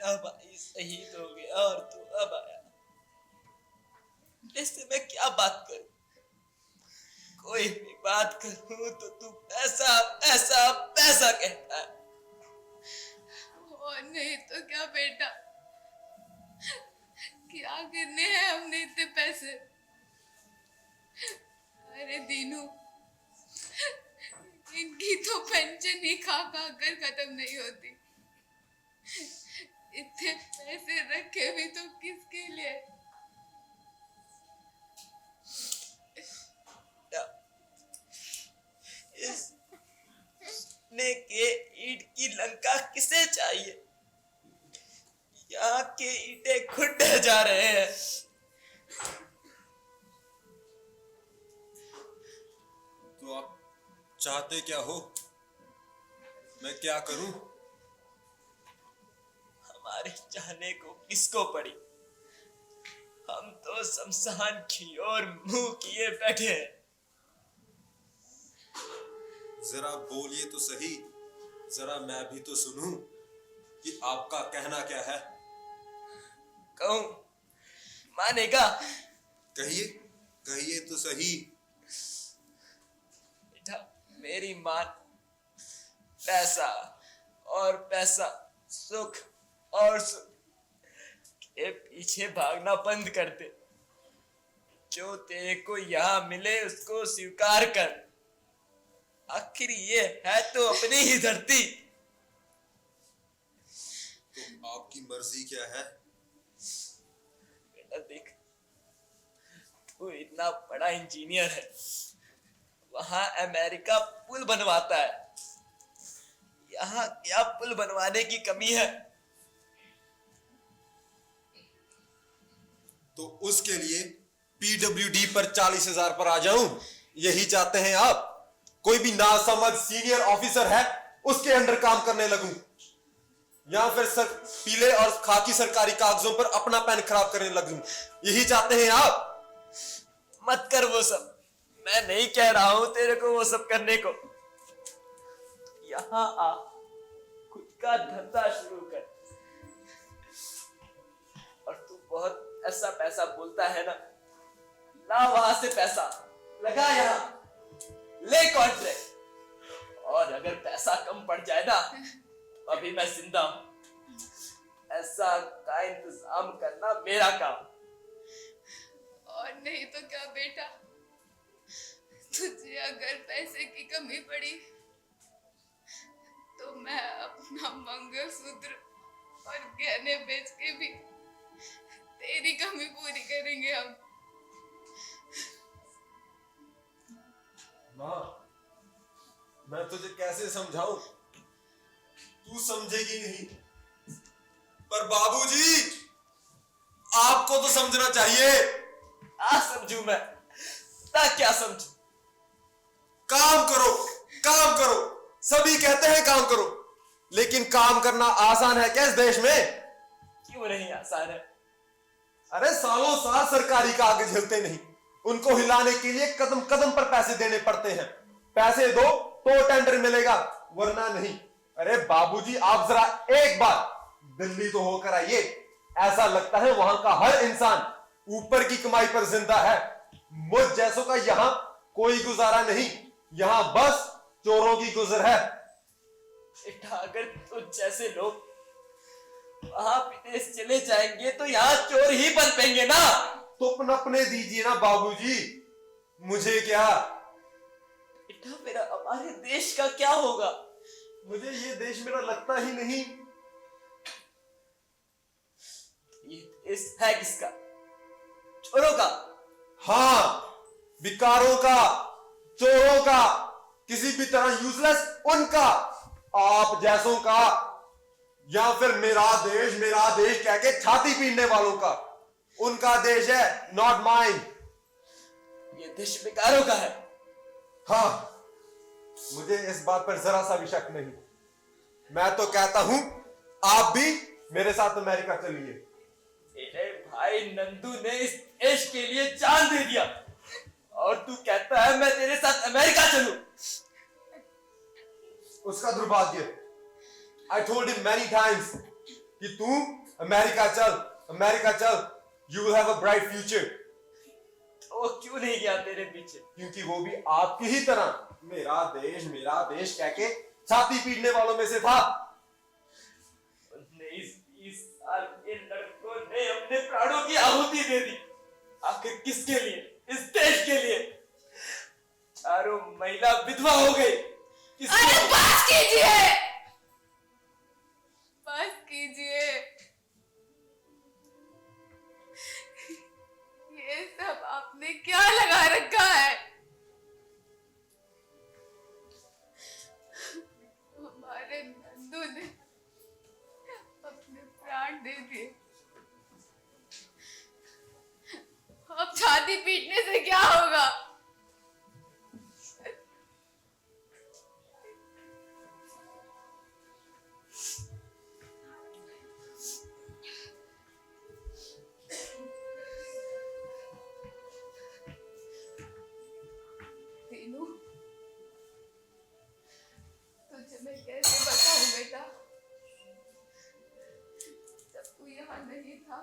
A: मेरा भाई शहीद हो गया और तू अब आया। इससे मैं क्या बात करूं? कोई भी बात करूं तो तू पैसा पैसा पैसा कहता है।
B: और नहीं तो क्या बेटा, क्या करने हैं हमने इतने पैसे? अरे दीनू, इनकी तो पेंशन ही खा खा कर खत्म नहीं होती। इतने पैसे रखे भी तो किसके लिए?
A: इस सोने के ईंट की लंका किसे चाहिए? यहाँ के ईंटें खुद ढह जा रहे हैं।
I: तो आप चाहते क्या हो? मैं क्या करूं?
A: हमारे चाहने को किसको पड़ी? हम तो शमशान की ओर मुंह किए बैठे हैं।
I: जरा बोलिए तो सही, जरा मैं भी तो सुनूं कि आपका कहना क्या है।
A: कहूं, मानेगा?
I: कहिए, कहिए तो सही।
A: बेटा, मेरी मान पैसा और पैसा, सुख और सुख के पीछे भागना बंद कर दे। जो तेरे को यहाँ मिले उसको स्वीकार कर। आखिर ये है तो अपनी ही धरती।
I: तो आपकी मर्जी क्या है?
A: बेटा देख, तू इतना बड़ा इंजीनियर है, वहां अमेरिका पुल बनवाता है, यहाँ क्या पुल बनवाने की कमी है?
I: तो उसके लिए PWD पर 40,000 पर आ जाऊं, यही चाहते हैं आप? कोई भी नासमझ सीनियर ऑफिसर है उसके अंडर काम करने लगूं, या फिर पीले और खाकी सरकारी कागजों पर अपना पेन खराब करने लगूं, यही चाहते हैं आप?
A: मत कर वो सब, मैं नहीं कह रहा हूं तेरे को वो सब करने को। यहाँ आ, खुद का धंधा शुरू कर। और तू बहुत ऐसा पैसा बोलता है ना, ला वहां से पैसा, लगा यहाँ, ले कॉन्ट्रैक्ट। और अगर पैसा कम पड़ जाए ना, तो अभी मैं जिंदा हूं, ऐसा का इंतजाम करना मेरा काम।
B: और नहीं तो क्या बेटा, तुझे अगर पैसे की कमी पड़ी तो मैं अपना मंगलसूत्र और गहने बेच के भी तेरी कमी पूरी करेंगे हम।
I: माँ, मैं तुझे कैसे समझाऊं? तू समझेगी नहीं। पर बाबूजी, आपको तो समझना चाहिए।
A: समझू मैं, ता क्या समझू?
I: काम करो, काम करो, सभी कहते हैं काम करो, लेकिन काम करना आसान है क्या इस देश में?
A: क्यों नहीं आसान है?
I: अरे सालों साल सरकारी कागज हिलते नहीं, उनको हिलाने के लिए कदम कदम पर पैसे देने पड़ते हैं। पैसे दो तो टेंडर मिलेगा, वरना नहीं। अरे बाबूजी, आप जरा एक बार दिल्ली तो होकर आइए, ऐसा लगता है वहां का हर इंसान ऊपर की कमाई पर जिंदा है। मुझ जैसों का यहाँ कोई गुजारा नहीं, यहाँ बस चोरों की गुजर है।
A: बेटा, अगर तुझ जैसे लोग वहां विदेश चले जाएंगे तो यहाँ चोर ही बन पाएंगे ना।
I: तो अपने दीजिए ना बाबूजी, मुझे क्या?
A: बेटा, मेरा हमारे देश का क्या होगा?
I: मुझे ये देश मेरा लगता ही नहीं।
A: ये देश है किसका? चोरों का।
I: हाँ, बिकारों का, चोरों का, किसी भी तरह यूजलेस उनका, आप जैसों का, या फिर मेरा देश कह के छाती पीटने वालों का। उनका देश है, नॉट माइन।
A: ये देश बेकारों का है।
I: हाँ, मुझे इस बात पर जरा सा भी शक नहीं। मैं तो कहता हूं आप भी मेरे साथ अमेरिका चलिए।
A: तेरे भाई नंदू ने इस देश के लिए जान दे दिया और तू कहता है मैं तेरे साथ अमेरिका चलूं।
I: उसका दुर्भाग्य। I told him many times कि तू अमेरिका चल, you will have a bright future.
A: तो क्यों नहीं गया तेरे पीछे?
I: क्योंकि वो भी आपकी ही तरह मेरा देश कह के छाती पीटने वालों में से था।
A: 19-20 साल के लड़कों ने अपने प्राणों की आहुति दे दी, आखिर किसके लिए? इस देश के लिए। चारों महिला विधवा हो गई।
B: अरे बस कीजिए, बस कीजिए। ये सब आपने क्या लगा रखा है? हमारे नंदू ने अपने प्राण दे दिए, अब छाती पीटने से क्या होगा? तीनू, तुझे मैं कैसे बताऊं बेटा, जब तू यहाँ नहीं था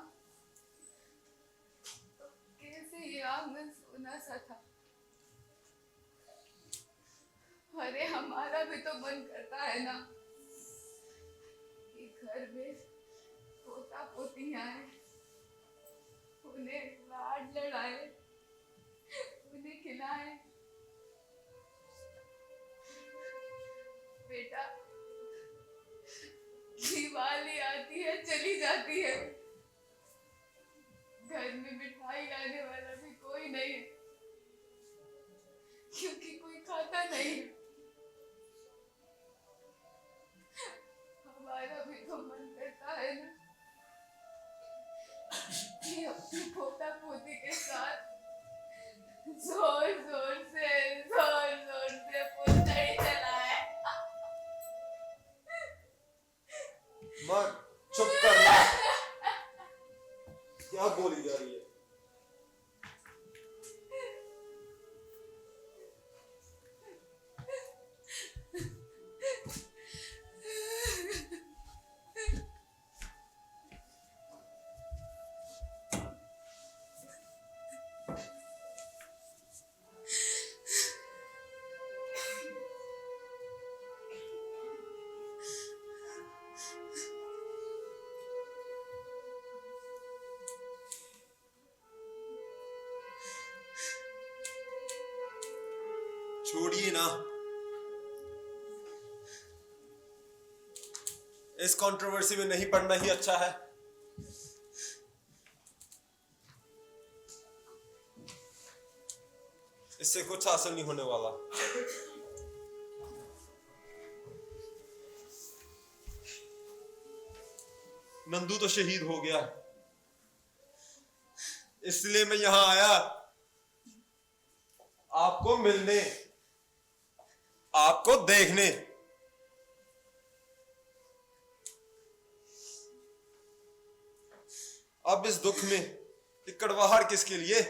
B: तो कैसे ये आंगन सोना सा था। अरे हमारा भी तो मन करता है ना कि घर में पोता पोतियां हैं, उन्हें लाड लड़ाए, उन्हें खिलाए। बेटा, दिवाली आती है चली जाती है, घर में मिठाई लाने वाला भी कोई नहीं है, क्योंकि कोई खाता नहीं है। हमारा भी तो मन करता है ना कि अपनी पोता पोती के साथ जोर जोर से पुतड़ी चलाए।
I: माँ चुप कर ले। क्या बोली जा रही है? छोड़िए ना, इस कंट्रोवर्सी में नहीं पड़ना ही अच्छा है। इससे कुछ हासिल नहीं होने वाला। नंदू तो शहीद हो गया, इसलिए मैं यहां आया आपको मिलने, आपको देखने। अब इस दुख में ये कड़वाहट किसके लिए?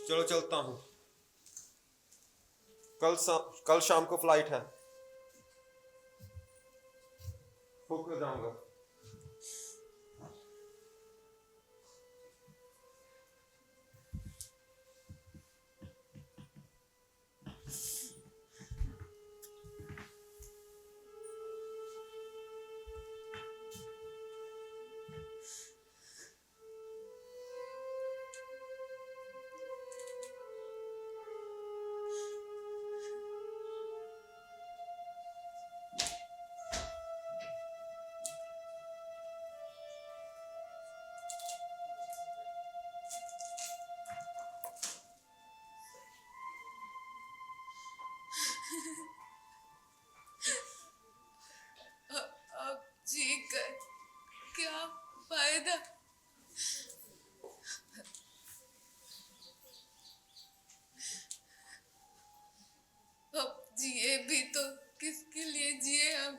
I: चलो चलता हूं, कल शाम को फ्लाइट है, होकर जाऊंगा।
B: अब जी कर क्या फायदा? अब जिए भी तो किसके लिए जिए हम?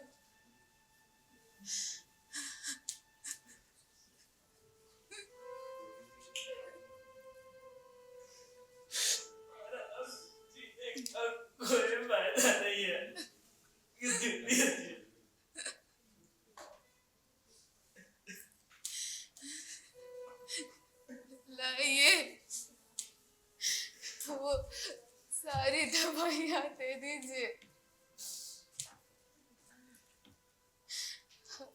B: भैया दे दीजिए।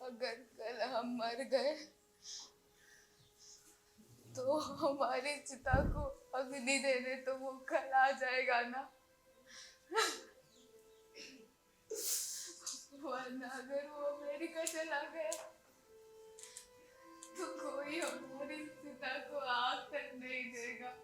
B: अगर कल हम मर गए तो हमारी चिता को अग्नि देने तो वो कल आ जाएगा ना, वरना अगर वो अमेरिका चला गया तो कोई हमारी चिता को आग तक नहीं देगा।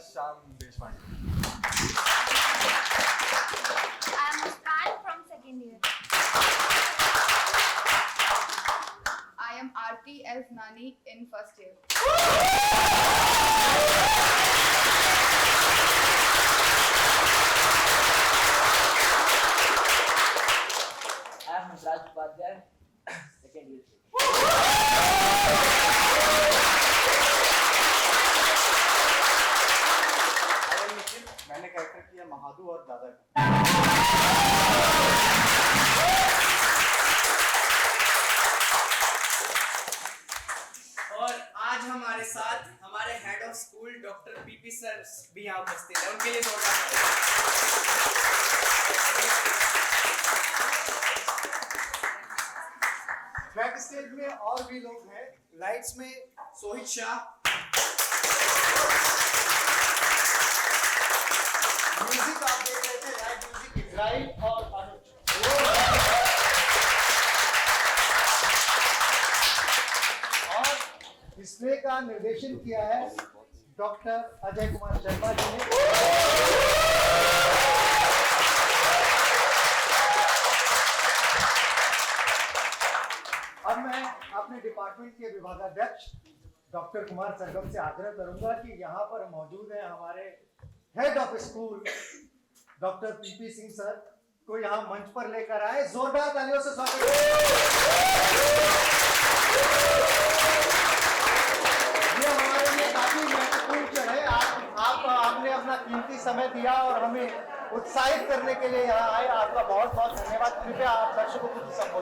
I: Shyam Deshpande.
C: I am Muskan from second year.
B: I am Aarti Elfnani in first year.
A: I am Raj Upadhyay, second year.
D: मैंने कैरेक्टर किया महादू और दादा का।
J: और आज हमारे साथ हमारे head of school doctor PP sir भी यहाँ उपस्थित है, उनके लिए जोरदार
D: बैक स्टेज में और भी लोग हैं। लाइट्स में सोहित शाह, म्यूजिक आप देख रहे थे, लाइव म्यूजिक इजराइल और अनुज। और डिस्प्ले का निर्देशन किया है डॉक्टर अजय कुमार शर्मा जी ने। अब मैं अपने डिपार्टमेंट के विभागाध्यक्ष डॉक्टर कुमार सरगम से आग्रह करूंगा कि यहाँ पर मौजूद है हमारे head of school doctor PP Singh sir को यहाँ मंच पर लेकर आए। जोरदार तालियों से स्वागत ये हमारे लिए काफी महत्वपूर्ण क्षण है। आपने अपना कीमती समय दिया और हमें उत्साहित करने के लिए यहाँ आए। आपका बहुत बहुत धन्यवाद। कृपया आप दर्शकों को संबोधित